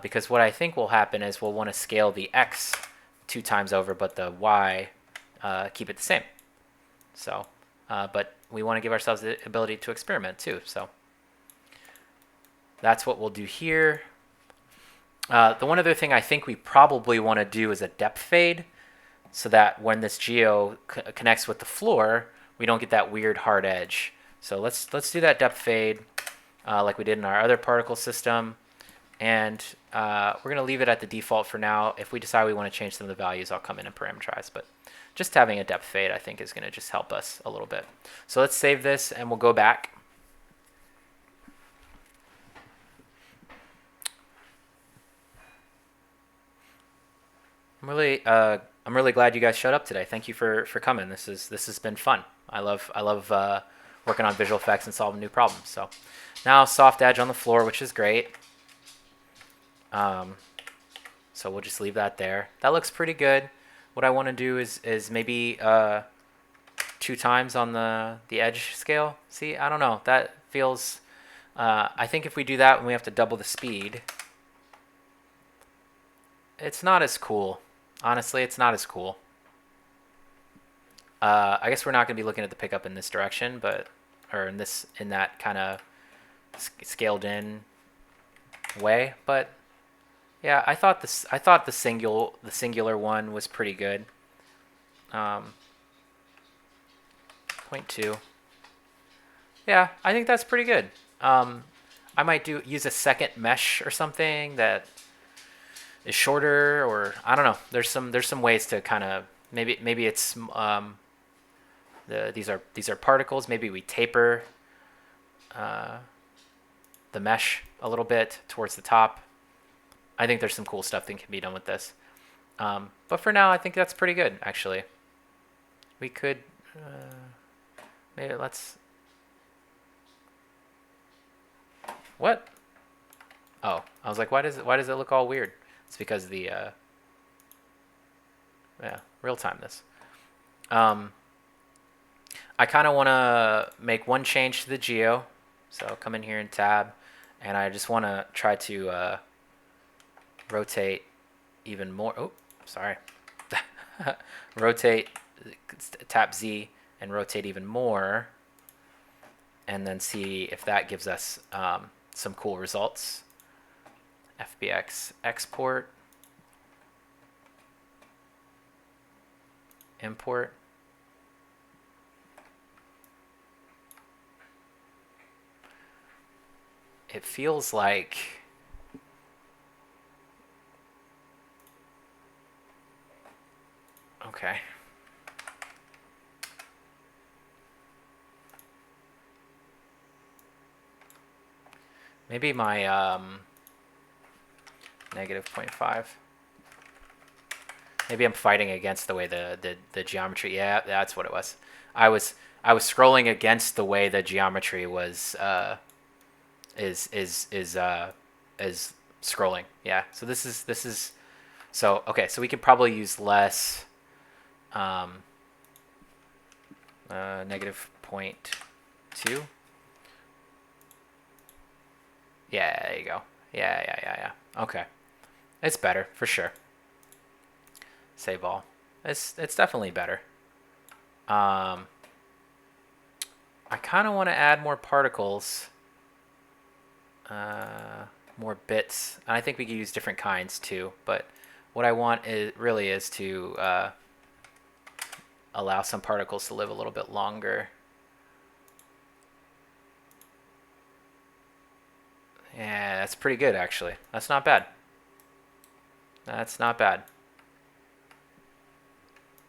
because what I think will happen is we'll want to scale the X 2 times over, but the Y keep it the same. So, but we want to give ourselves the ability to experiment too. So that's what we'll do here. The one other thing I think we probably want to do is a depth fade, so that when this geo connects with the floor, we don't get that weird hard edge. So let's do that depth fade like we did in our other particle system. And we're going to leave it at the default for now. If we decide we want to change some of the values, I'll come in and parameterize. But just having a depth fade, I think, is going to just help us a little bit. So let's save this, and we'll go back. I'm really glad you guys showed up today. Thank you for coming. This has been fun. I love working on visual effects and solving new problems. So now soft edge on the floor, which is great. So we'll just leave that there. That looks pretty good. What I want to do is maybe 2 times on the edge scale. See, I don't know. That feels. I think if we do that when we have to double the speed, it's not as cool. Honestly, it's not as cool. I guess we're not going to be looking at the pickup in this direction, but in that kind of scaled in way. But yeah, I thought the singular one was pretty good. 0.2. Yeah, I think that's pretty good. I might use a second mesh or something that is shorter, or I don't know. There's some ways to kind of maybe it's these are particles. Maybe we taper the mesh a little bit towards the top. I think there's some cool stuff that can be done with this. But for now, I think that's pretty good, actually. We could maybe let's. What? Oh, I was like, why does it look all weird? It's because the real time this. I kind of want to make one change to the geo, so come in here and tab, and I just want to try to rotate even more. Oh, sorry. Rotate, tap Z and rotate even more, and then see if that gives us some cool results. FBX export, import. It feels like okay. Maybe my -0.5. Maybe I'm fighting against the way the geometry. Yeah, that's what it was. I was scrolling against the way the geometry was is scrolling. Yeah. So this is so okay. So we can probably use less -0.2. Yeah, there you go. Yeah. Okay. It's better, for sure. Save all. It's definitely better. I kind of want to add more particles. More bits. And I think we could use different kinds too. But what I want is to allow some particles to live a little bit longer. Yeah, that's pretty good actually. That's not bad. That's not bad.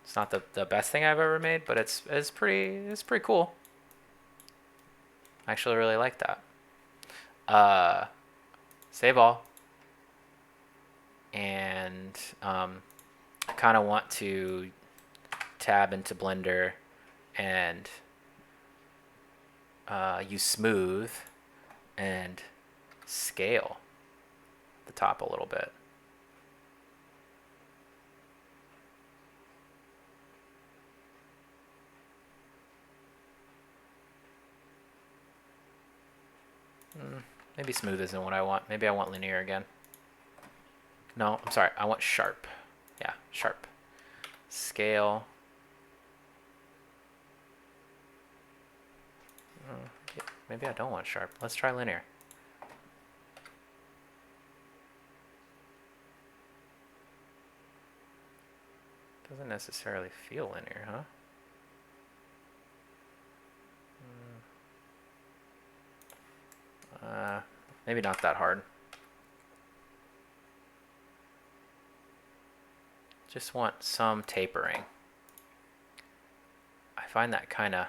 It's not the best thing I've ever made, but it's pretty cool. I actually really like that. Save all. And I kind of want to tab into Blender and use smooth and scale the top a little bit. Maybe smooth isn't what I want. Maybe I want linear again. No, I'm sorry. I want sharp. Yeah, sharp. Scale. Maybe I don't want sharp. Let's try linear. Doesn't necessarily feel linear, huh? Maybe not that hard. Just want some tapering. I find that kind of...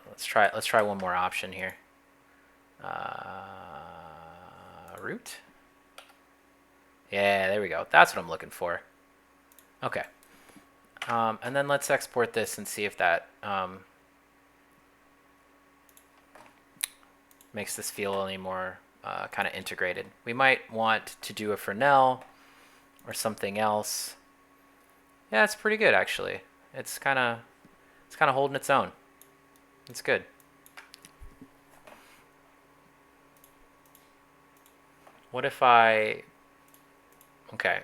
Let's try one more option here. Root? Yeah, there we go. That's what I'm looking for. Okay. And then let's export this and see if that makes this feel any more kind of integrated. We might want to do a Fresnel or something else. Yeah, it's pretty good actually. It's kind of holding its own. It's good. What if I... Okay,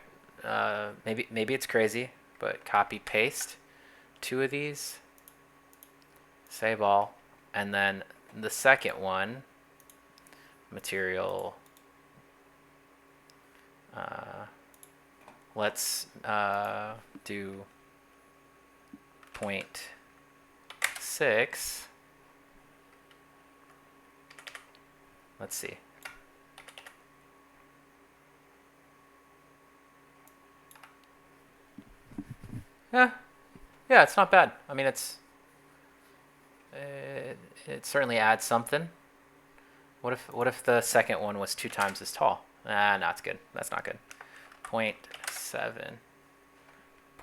maybe it's crazy, but copy paste 2 of these, save all, and then the second one, material, let's do 0.6. Let's see. Yeah, it's not bad. I mean, it certainly adds something. What if the second one was 2 times as tall? No, it's good. That's not good. 0.7,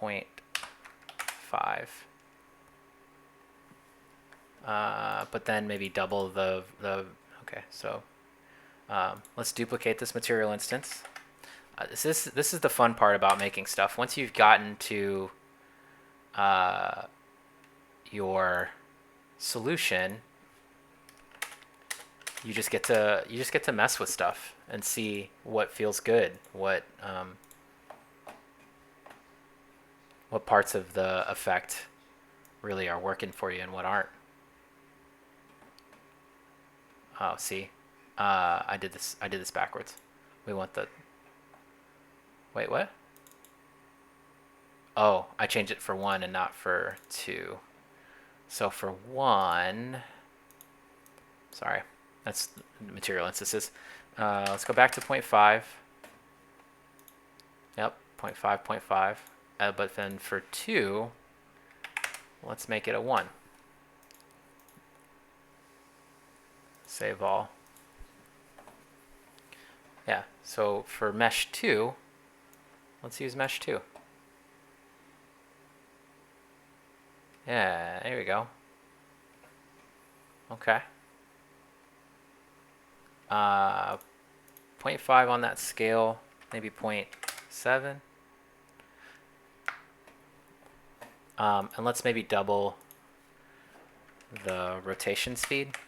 0.5. But then maybe double the okay. So let's duplicate this material instance. This is the fun part about making stuff. Once you've gotten to your solution, you just get to mess with stuff and see what feels good, what parts of the effect really are working for you and what aren't. Oh, see, I did this backwards. We want the... Wait, what? Oh, I changed it for 1 and not for 2. So for 1, sorry, that's material instances. Let's go back to 0.5. Yep, 0.5, 0.5. But then for 2, let's make it a 1. Save all. Yeah, so for mesh 2, let's use mesh 2. Yeah, there we go. Okay. 0.5 on that scale, maybe 0.7. And let's maybe double the rotation speed.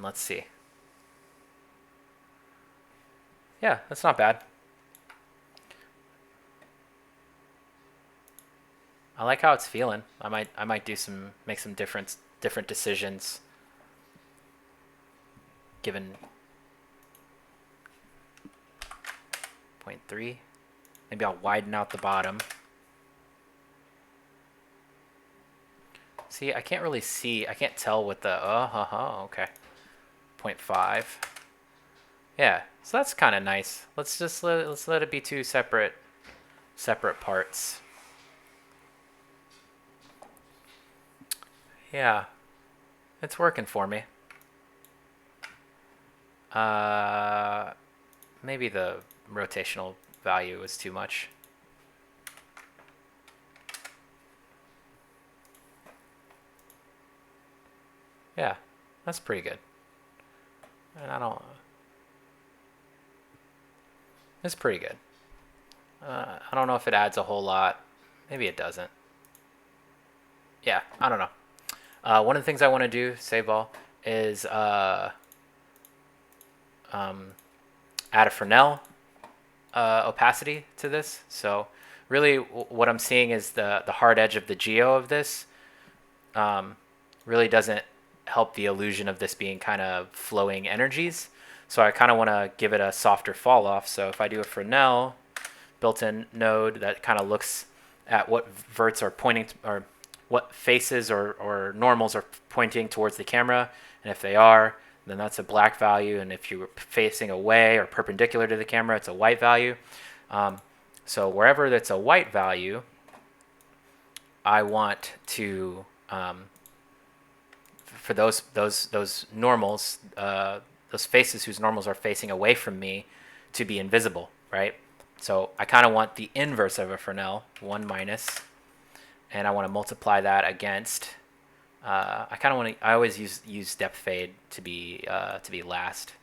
And let's see. Yeah, that's not bad. I like how it's feeling. I might make some different decisions given 0.3. Maybe I'll widen out the bottom. See, I can't really see. I can't tell what the okay. 0.5. Yeah, so that's kind of nice. Let's let it be two separate parts. Yeah, it's working for me. Maybe the rotational value is too much. Yeah, that's pretty good. And it's pretty good. I don't know if it adds a whole lot. Maybe it doesn't. Yeah, I don't know. One of the things I want to do, save all, is add a Fresnel opacity to this. So really what I'm seeing is the hard edge of the geo of this really doesn't help the illusion of this being kind of flowing energies. So I kind of want to give it a softer fall off. So if I do a Fresnel built-in node that kind of looks at what verts are pointing to, or what faces or normals are pointing towards the camera, and if they are, then that's a black value, and if you're facing away or perpendicular to the camera, it's a white value. So wherever that's a white value, I want to for those normals, those faces whose normals are facing away from me, to be invisible, right? So I kind of want the inverse of a Fresnel, 1 minus, and I want to multiply that against. I kind of want to. I always use depth fade to be last.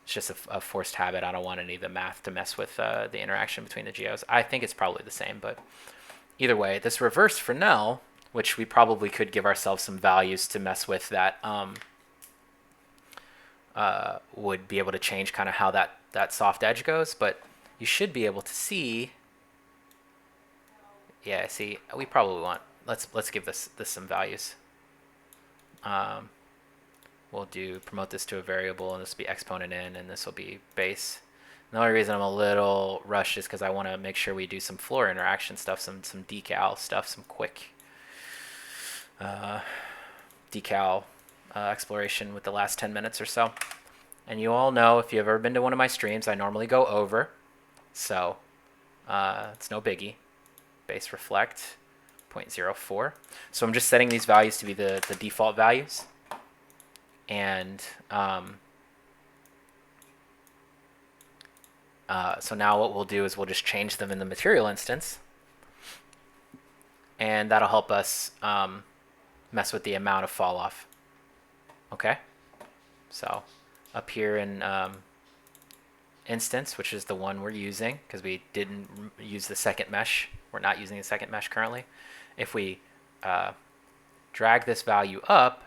It's just a forced habit. I don't want any of the math to mess with the interaction between the geos. I think it's probably the same, but either way, this reverse Fresnel, which we probably could give ourselves some values to mess with, that would be able to change kind of how that soft edge goes. But you should be able to see. Yeah, see, we probably want. Let's give this some values. We'll promote this to a variable, and this will be exponent in, and this will be base. And the only reason I'm a little rushed is because I want to make sure we do some floor interaction stuff, some decal stuff, some quick decal exploration with the last 10 minutes or so. And you all know, if you've ever been to one of my streams, I normally go over, so it's no biggie. Base reflect 0.04. So I'm just setting these values to be the default values. And so now what we'll do is we'll just change them in the material instance. And that'll help us mess with the amount of fall off. Okay? So up here in instance, which is the one we're using, because we didn't use the second mesh. We're not using the second mesh currently. If we drag this value up,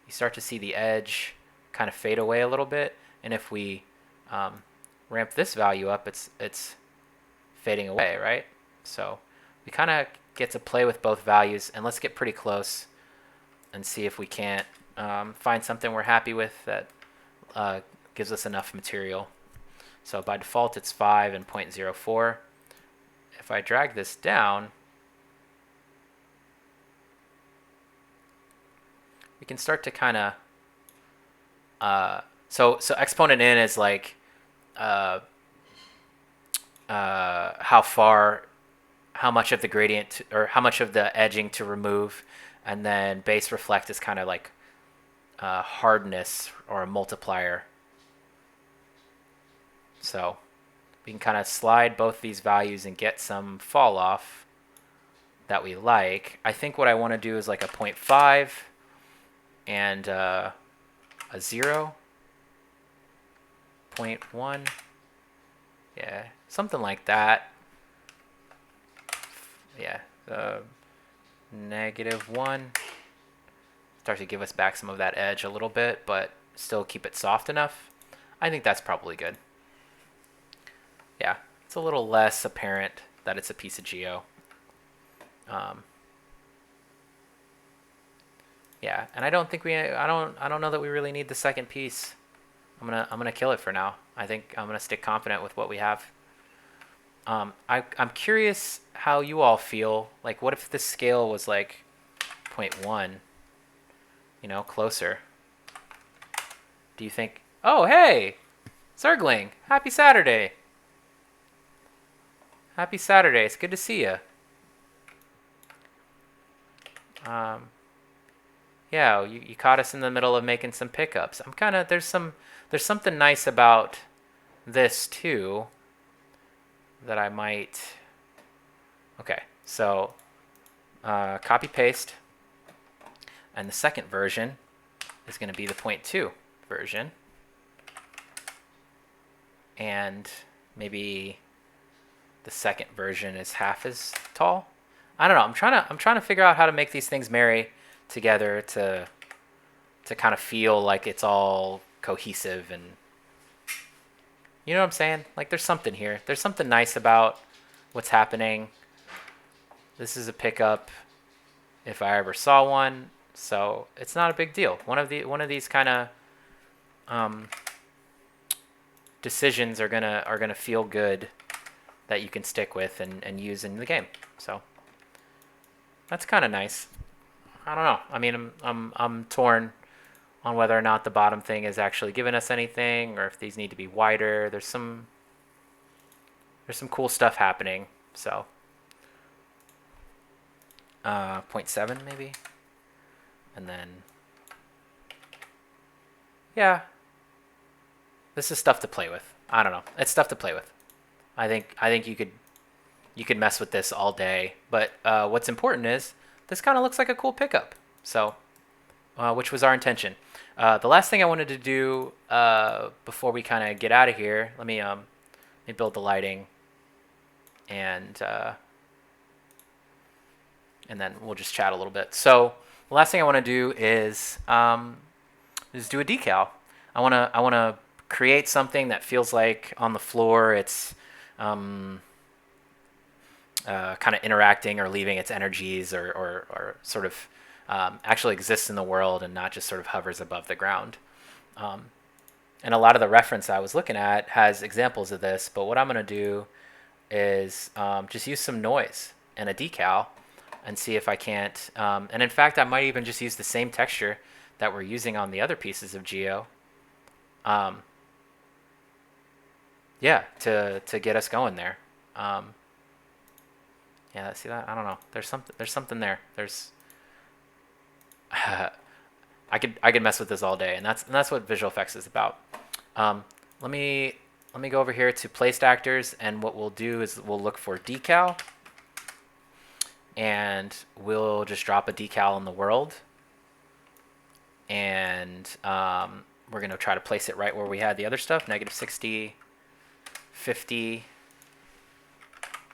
you start to see the edge kind of fade away a little bit. And if we ramp this value up, it's fading away, right? So we kind of get to play with both values. And let's get pretty close and see if we can't find something we're happy with that gives us enough material. So by default, it's 5 and 0.04. If I drag this down, we can start to kind of so exponent in is like how much of the gradient or how much of the edging to remove, and then base reflect is kind of like hardness or a multiplier. So we can kind of slide both these values and get some fall off that we like. I think what I want to do is like a 0.5 and a 0, 0.1, yeah, something like that. Yeah, -1, start to give us back some of that edge a little bit, but still keep it soft enough. I think that's probably good. Yeah, it's a little less apparent that it's a piece of geo. Yeah, and I don't think I don't know that we really need the second piece. I'm gonna kill it for now. I think I'm gonna stick confident with what we have. I'm curious how you all feel. Like, what if this scale was like 0.1? You know, closer. Do you think? Oh, hey, Zergling! Happy Saturday! Happy Saturday! It's good to see you. Yeah, you caught us in the middle of making some pickups. I'm kind of there's something nice about this too that I might. Okay, so copy paste, and the second version is going to be the 0.2 version, and maybe the second version is half as tall. I don't know. I'm trying to figure out how to make these things marry together to kind of feel like it's all cohesive, and you know what I'm saying? Like, there's something here. There's something nice about what's happening. This is a pickup if I ever saw one, so it's not a big deal. One of these kind of decisions are gonna feel good that you can stick with and use in the game. So that's kind of nice. I don't know. I mean, I'm torn on whether or not the bottom thing is actually giving us anything, or if these need to be wider. There's some cool stuff happening. So 0.7 maybe, and then yeah, this is stuff to play with. I don't know. It's stuff to play with. I think you could mess with this all day, but what's important is this kind of looks like a cool pickup. So, which was our intention. The last thing I wanted to do before we kind of get out of here, let me build the lighting, and then we'll just chat a little bit. So the last thing I want to do is do a decal. I wanna create something that feels like on the floor it's kind of interacting or leaving its energies, or sort of actually exists in the world and not just sort of hovers above the ground. And a lot of the reference I was looking at has examples of this, but what I'm going to do is just use some noise and a decal and see if I can't, and in fact I might even just use the same texture that we're using on the other pieces of Geo, yeah, to get us going there. Yeah, see that? I don't know. There's something there. There's I could mess with this all day, and that's what visual effects is about. Let me go over here to placed actors, and what we'll do is we'll look for decal, and we'll just drop a decal in the world, and we're gonna try to place it right where we had the other stuff: -60, 50,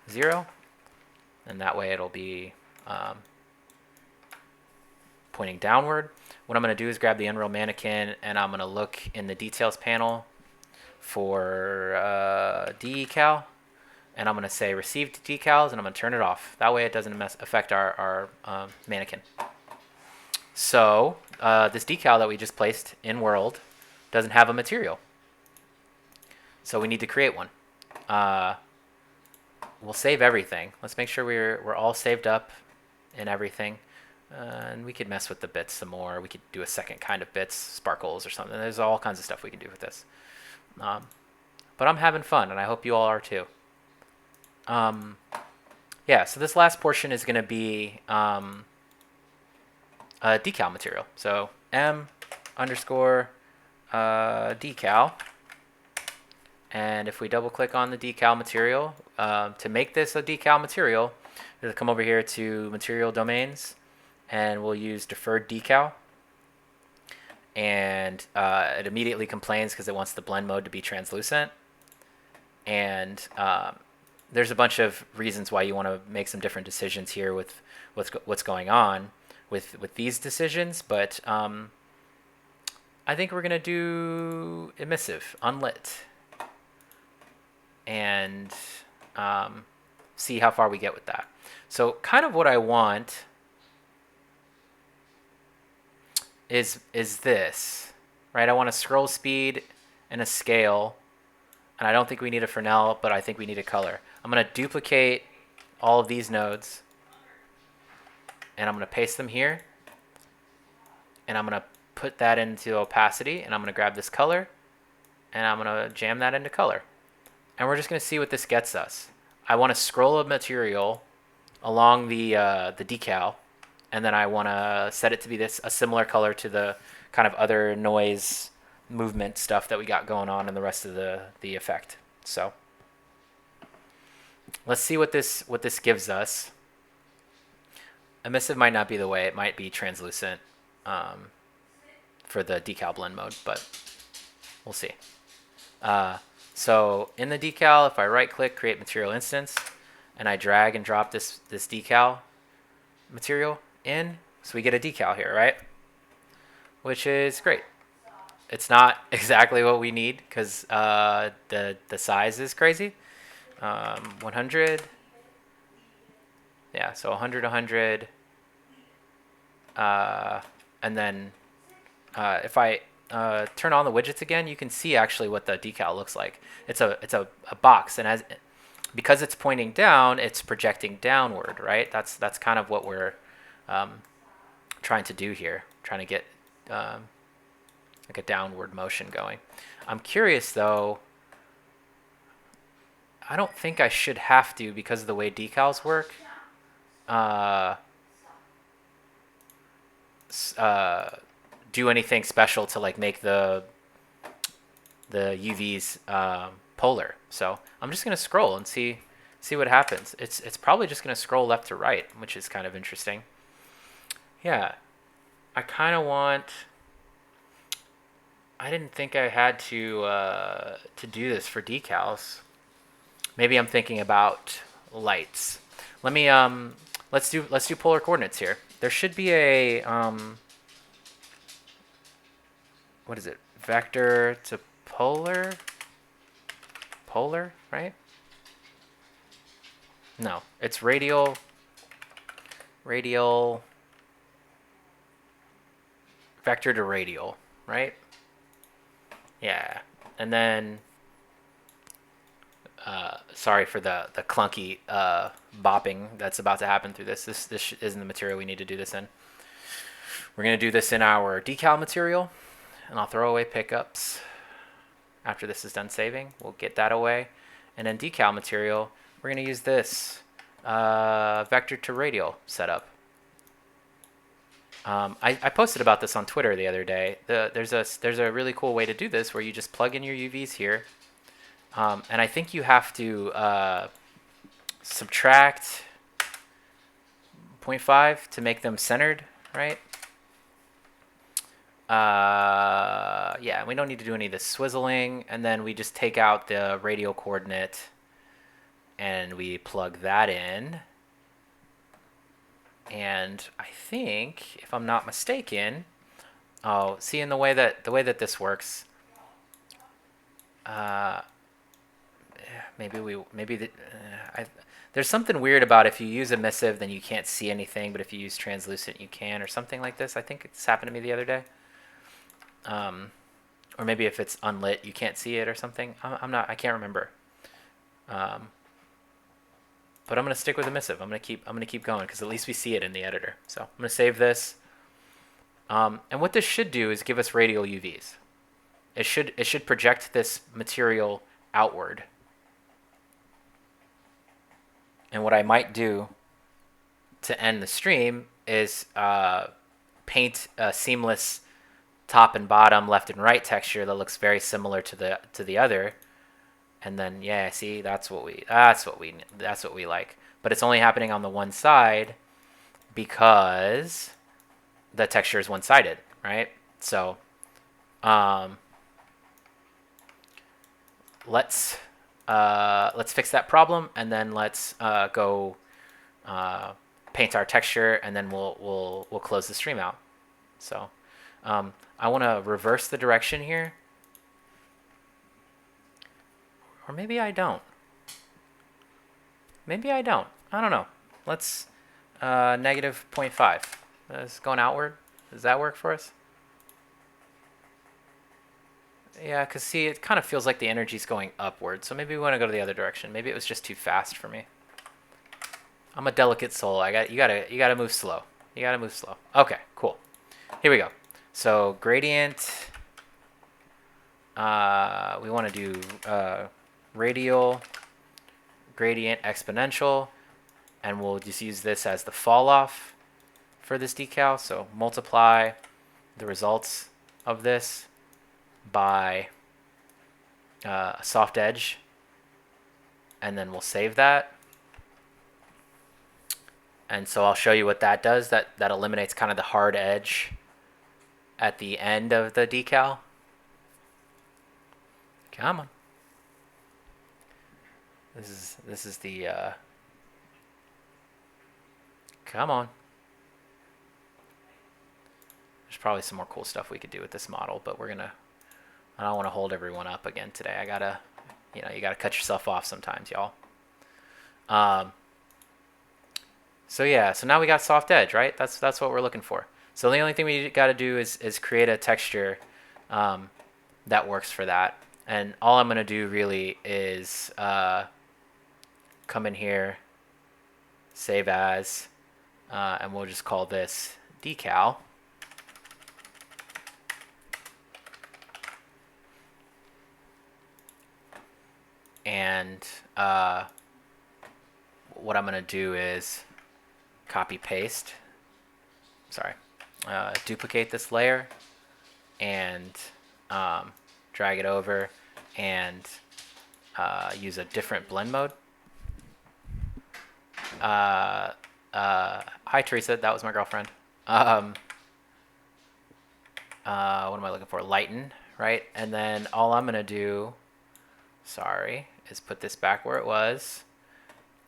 0. And that way it'll be pointing downward. What I'm going to do is grab the Unreal Mannequin, and I'm going to look in the details panel for decal, and I'm going to say received decals, and I'm going to turn it off. That way it doesn't affect our mannequin. So this decal that we just placed in world doesn't have a material, so we need to create one. We'll save everything. Let's make sure we're all saved up and everything. And we could mess with the bits some more. We could do a second kind of bits, sparkles or something. There's all kinds of stuff we can do with this. But I'm having fun, and I hope you all are too. Yeah, so this last portion is going to be a decal material. So m underscore decal. And if we double click on the decal material, to make this a decal material, we'll come over here to material domains, and we'll use deferred decal. And it immediately complains because it wants the blend mode to be translucent. And there's a bunch of reasons why you want to make some different decisions here with what's going on. with these decisions, but I think we're gonna do emissive, unlit, and see how far we get with that. So kind of what I want is this, right? I want a scroll speed and a scale, and I don't think we need a Fresnel, but I think we need a color. I'm gonna duplicate all of these nodes, and I'm gonna paste them here, and I'm gonna put that into opacity, and I'm gonna grab this color, and I'm gonna jam that into color. And we're just gonna see what this gets us. I wanna scroll a material along the decal, and then I wanna set it to be a similar color to the kind of other noise movement stuff that we got going on in the rest of the effect. So let's see what this gives us. Emissive might not be the way. It might be translucent for the decal blend mode, but we'll see. So in the decal, if I right click, create material instance, and I drag and drop this decal material in, so we get a decal here, right? Which is great. It's not exactly what we need because the size is crazy. 100. Yeah, so 100, 100. And then if I turn on the widgets again, you can see actually what the decal looks like. It's a box, and because it's pointing down, it's projecting downward, right? That's kind of what we're trying to do here, trying to get like a downward motion going. I'm curious though. I don't think I should have to because of the way decals work. Do anything special to like make the UVs polar. So I'm just gonna scroll and see what happens. It's probably just gonna scroll left to right, which is kind of interesting. Yeah, I kind of want. I didn't think I had to do this for decals. Maybe I'm thinking about lights. Let me let's do polar coordinates here. There should be a what is it? Vector to polar, right? No, it's radial, vector to radial, right? Yeah, and then sorry for the clunky bopping that's about to happen through this. This isn't the material we need to do this in. We're gonna do this in our decal material, and I'll throw away pickups after this is done saving. We'll get that away, and then decal material, we're gonna use this vector to radial setup. I posted about this on Twitter the other day. There's a really cool way to do this where you just plug in your UVs here, and I think you have to subtract 0.5 to make them centered, right? Yeah, we don't need to do any of this swizzling, and then we just take out the radial coordinate and we plug that in. And I think, if I'm not mistaken, oh, see, in the way that this works, there's something weird about if you use emissive, then you can't see anything, but if you use translucent, you can, or something like this. I think it's happened to me the other day. Or maybe if it's unlit, you can't see it or something. I can't remember. But I'm gonna stick with emissive. I'm gonna keep going because at least we see it in the editor. So I'm gonna save this. And what this should do is give us radial UVs. It should project this material outward. And what I might do to end the stream is paint a seamless top and bottom, left and right texture that looks very similar to the other. And then, yeah, see, that's what we like. But it's only happening on the one side because the texture is one-sided, right? So let's fix that problem, and then let's go paint our texture, and then we'll close the stream out. So I want to reverse the direction here, or maybe I don't. Maybe I don't. I don't know. Let's negative 0.5. It's going outward. Does that work for us? Yeah, because see, it kind of feels like the energy's going upward, so maybe we want to go to the other direction. Maybe it was just too fast for me. I'm a delicate soul. You gotta move slow. You gotta move slow. Okay, cool. Here we go. So gradient. We want to do radial, gradient, exponential, and we'll just use this as the fall off for this decal. So multiply the results of this by a soft edge, and then we'll save that. And so I'll show you what that does. That eliminates kind of the hard edge at the end of the decal. Come on. This is the come on. There's probably some more cool stuff we could do with this model, but I don't want to hold everyone up again today. I gotta, you gotta cut yourself off sometimes, y'all. So yeah, so now we got soft edge, right? That's what we're looking for. So the only thing we got to do is create a texture that works for that. And all I'm going to do really is come in here, save as, and we'll just call this decal. And what I'm going to do is copy paste. Sorry. Duplicate this layer and drag it over and use a different blend mode. Hi Teresa, that was my girlfriend. What am I looking for? Lighten, right? And then all I'm gonna do, sorry, is put this back where it was,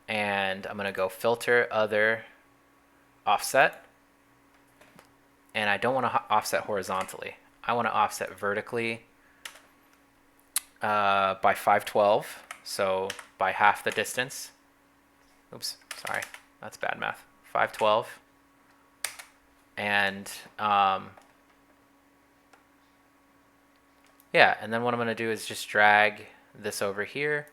and I'm gonna go filter, other, offset. And I don't want to offset horizontally. I want to offset vertically by 512, so by half the distance. Oops, sorry, that's bad math. 512. And yeah, and then what I'm going to do is just drag this over here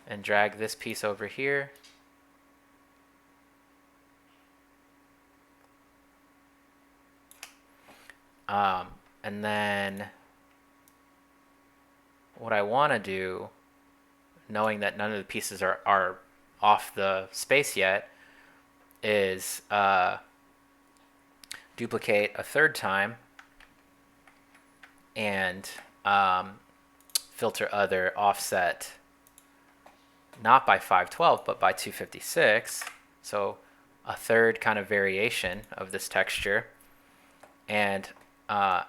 and drag this piece over here. And then what I want to do, knowing that none of the pieces are off the space yet, is duplicate a third time and filter other, offset not by 512 but by 256, so a third kind of variation of this texture. And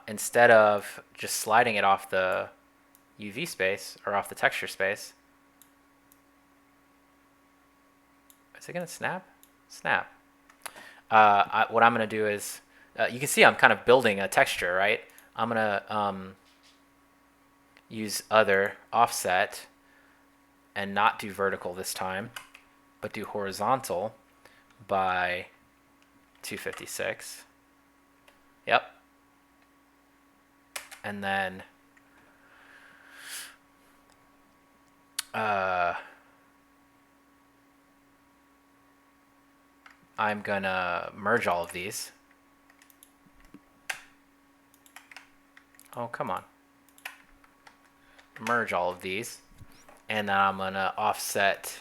instead of just sliding it off the UV space or off the texture space, is it gonna snap? Snap. What I'm gonna do is, you can see I'm kind of building a texture, right? I'm gonna use other, offset, and not do vertical this time, but do horizontal by 256. Yep. And then I'm gonna merge all of these. Oh, come on. Merge all of these. And then I'm gonna offset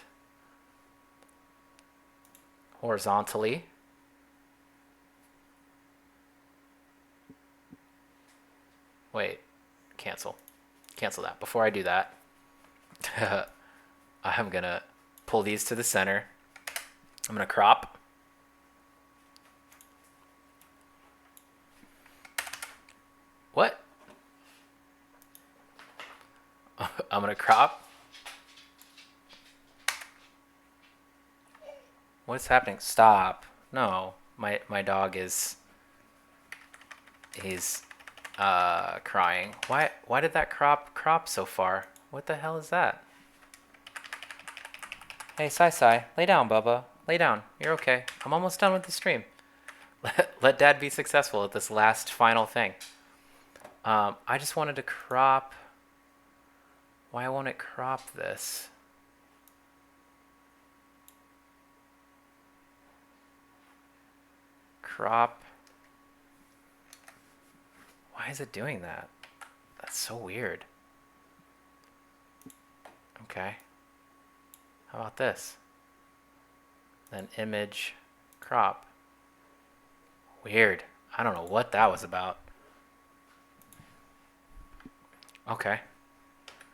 horizontally. Wait, cancel that. Before I do that, I'm gonna pull these to the center. I'm gonna crop. What? I'm gonna crop. What's happening? Stop. No. My dog is he's crying. Why did that crop so far? What the hell is that? Hey, Sai, lay down, Bubba. Lay down. You're okay. I'm almost done with the stream. Let Dad be successful at this last final thing. I just wanted to crop. Why won't it crop this? Crop. Why is it doing that? That's so weird. Okay. How about this? Then image crop. Weird. I don't know what that was about. Okay.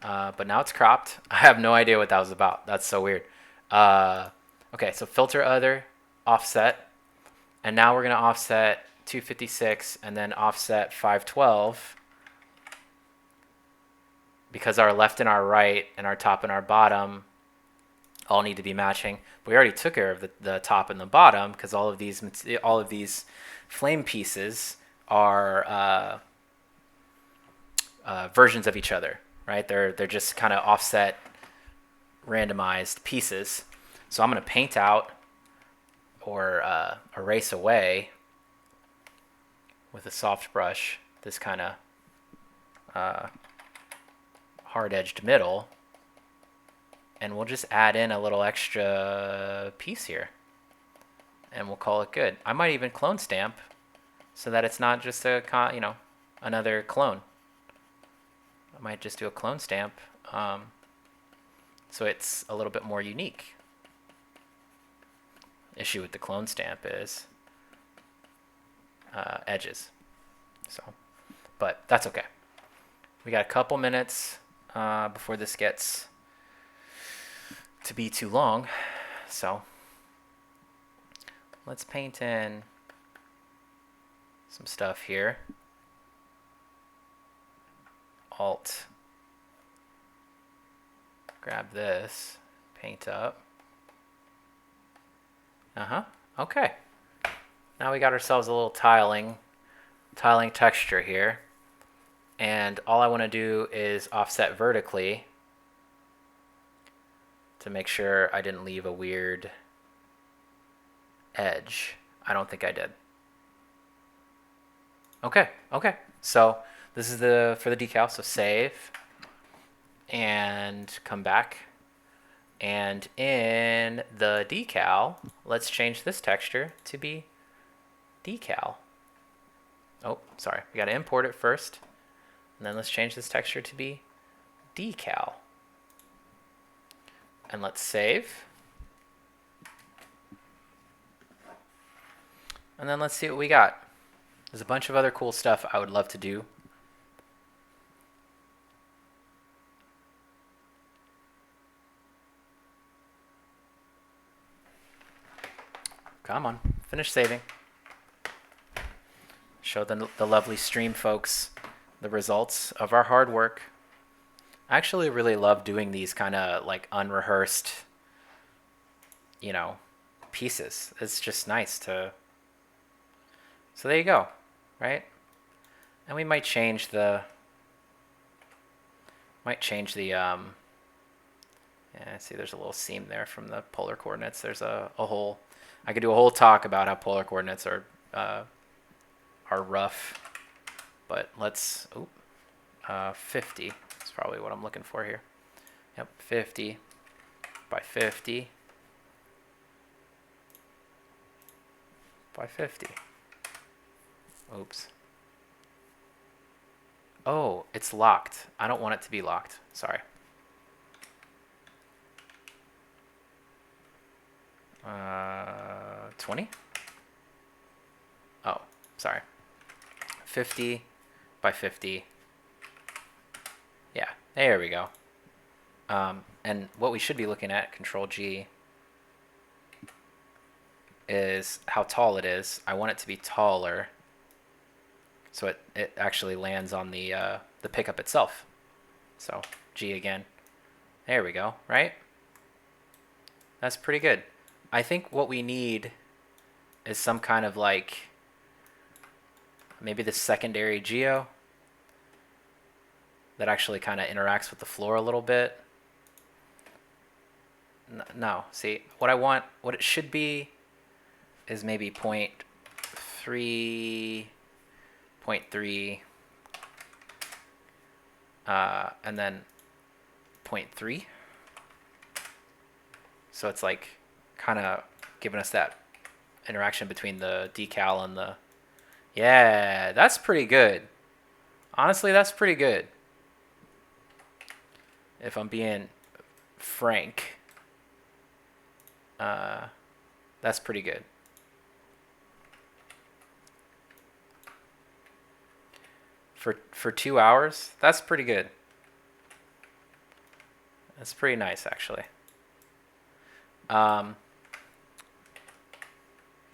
But now it's cropped. I have no idea what that was about. That's so weird. Okay, so filter other, offset. And now we're going to offset 256 and then offset 512. Because our left and our right and our top and our bottom all need to be matching. But we already took care of the top and the bottom because all of these flame pieces are versions of each other, right? They're just kind of offset, randomized pieces. So I'm going to paint out or erase away with a soft brush this kind of hard-edged middle, and we'll just add in a little extra piece here, and we'll call it good. I might even clone stamp so that it's not just another clone. I might just do a clone stamp so it's a little bit more unique. Issue with the clone stamp is edges. So, but that's okay. We got a couple minutes before this gets to be too long. So let's paint in some stuff here. Alt. Grab this, paint up. Okay. Now we got ourselves a little tiling texture here. And all I want to do is offset vertically to make sure I didn't leave a weird edge. I don't think I did. Okay. So this is for the decal. So save and come back. And in the decal, let's change this texture to be decal. Oh, sorry. We got to import it first. And then let's change this texture to be decal. And let's save. And then let's see what we got. There's a bunch of other cool stuff I would love to do. Come on, finish saving. Show the lovely stream folks the results of our hard work. I actually really love doing these kind of like unrehearsed, pieces. It's just nice to. So there you go, right? And we might change the. Yeah, see, there's a little seam there from the polar coordinates. There's a whole. I could do a whole talk about how polar coordinates are rough, but let's. 50 is probably what I'm looking for here. Yep, 50 by 50 by 50. Oops. Oh, it's locked. I don't want it to be locked. Sorry. 20? Oh, sorry. 50 by 50. Yeah, there we go. And what we should be looking at, Control G, is how tall it is. I want it to be taller, so it actually lands on the pickup itself. So G again. There we go, right? That's pretty good. I think what we need is some kind of like maybe the secondary geo that actually kind of interacts with the floor a little bit. No, see, what it should be is maybe 0.3, 0.3, and then 0.3. So it's like kind of giving us that interaction between the decal and the... Yeah, that's pretty good. Honestly, that's pretty good. If I'm being frank, that's pretty good. For 2 hours, that's pretty good. That's pretty nice, actually.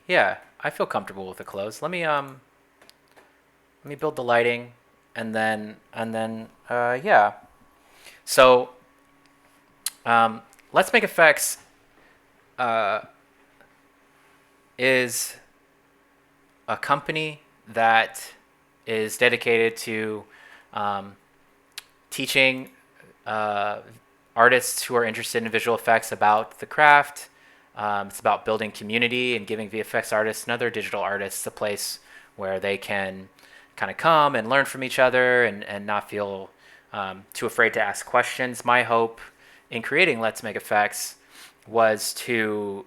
Yeah, I feel comfortable with the close. Let me build the lighting, and then yeah. So Let's Make Effects is a company that is dedicated to teaching artists who are interested in visual effects about the craft. It's about building community and giving VFX artists and other digital artists a place where they can kind of come and learn from each other and not feel too afraid to ask questions. My hope in creating Let's Make Effects was to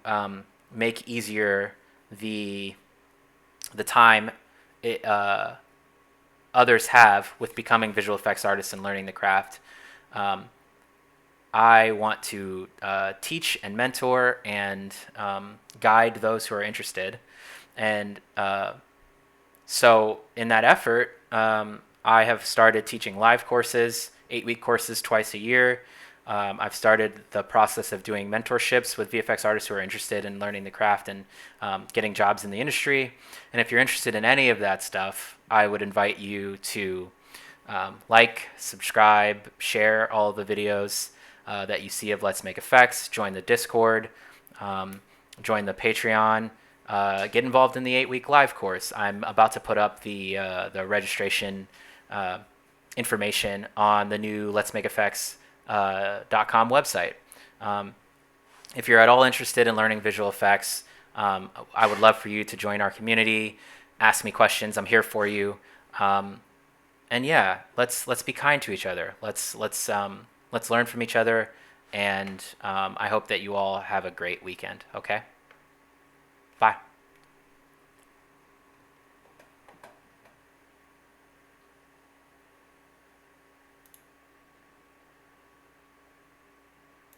make easier the time others have with becoming visual effects artists and learning the craft. I want to teach and mentor and guide those who are interested. And so in that effort, I have started teaching live courses, 8-week courses twice a year. I've started the process of doing mentorships with VFX artists who are interested in learning the craft and getting jobs in the industry. And if you're interested in any of that stuff, I would invite you to like, subscribe, share all of the videos that you see of Let's Make Effects, join the Discord, join the Patreon, get involved in the 8-week live course. I'm about to put up the registration information on the new Let's Make Effects .com website. If you're at all interested in learning visual effects, I would love for you to join our community, ask me questions. I'm here for you. And yeah, let's be kind to each other. Let's learn from each other, and I hope that you all have a great weekend. Okay? Bye.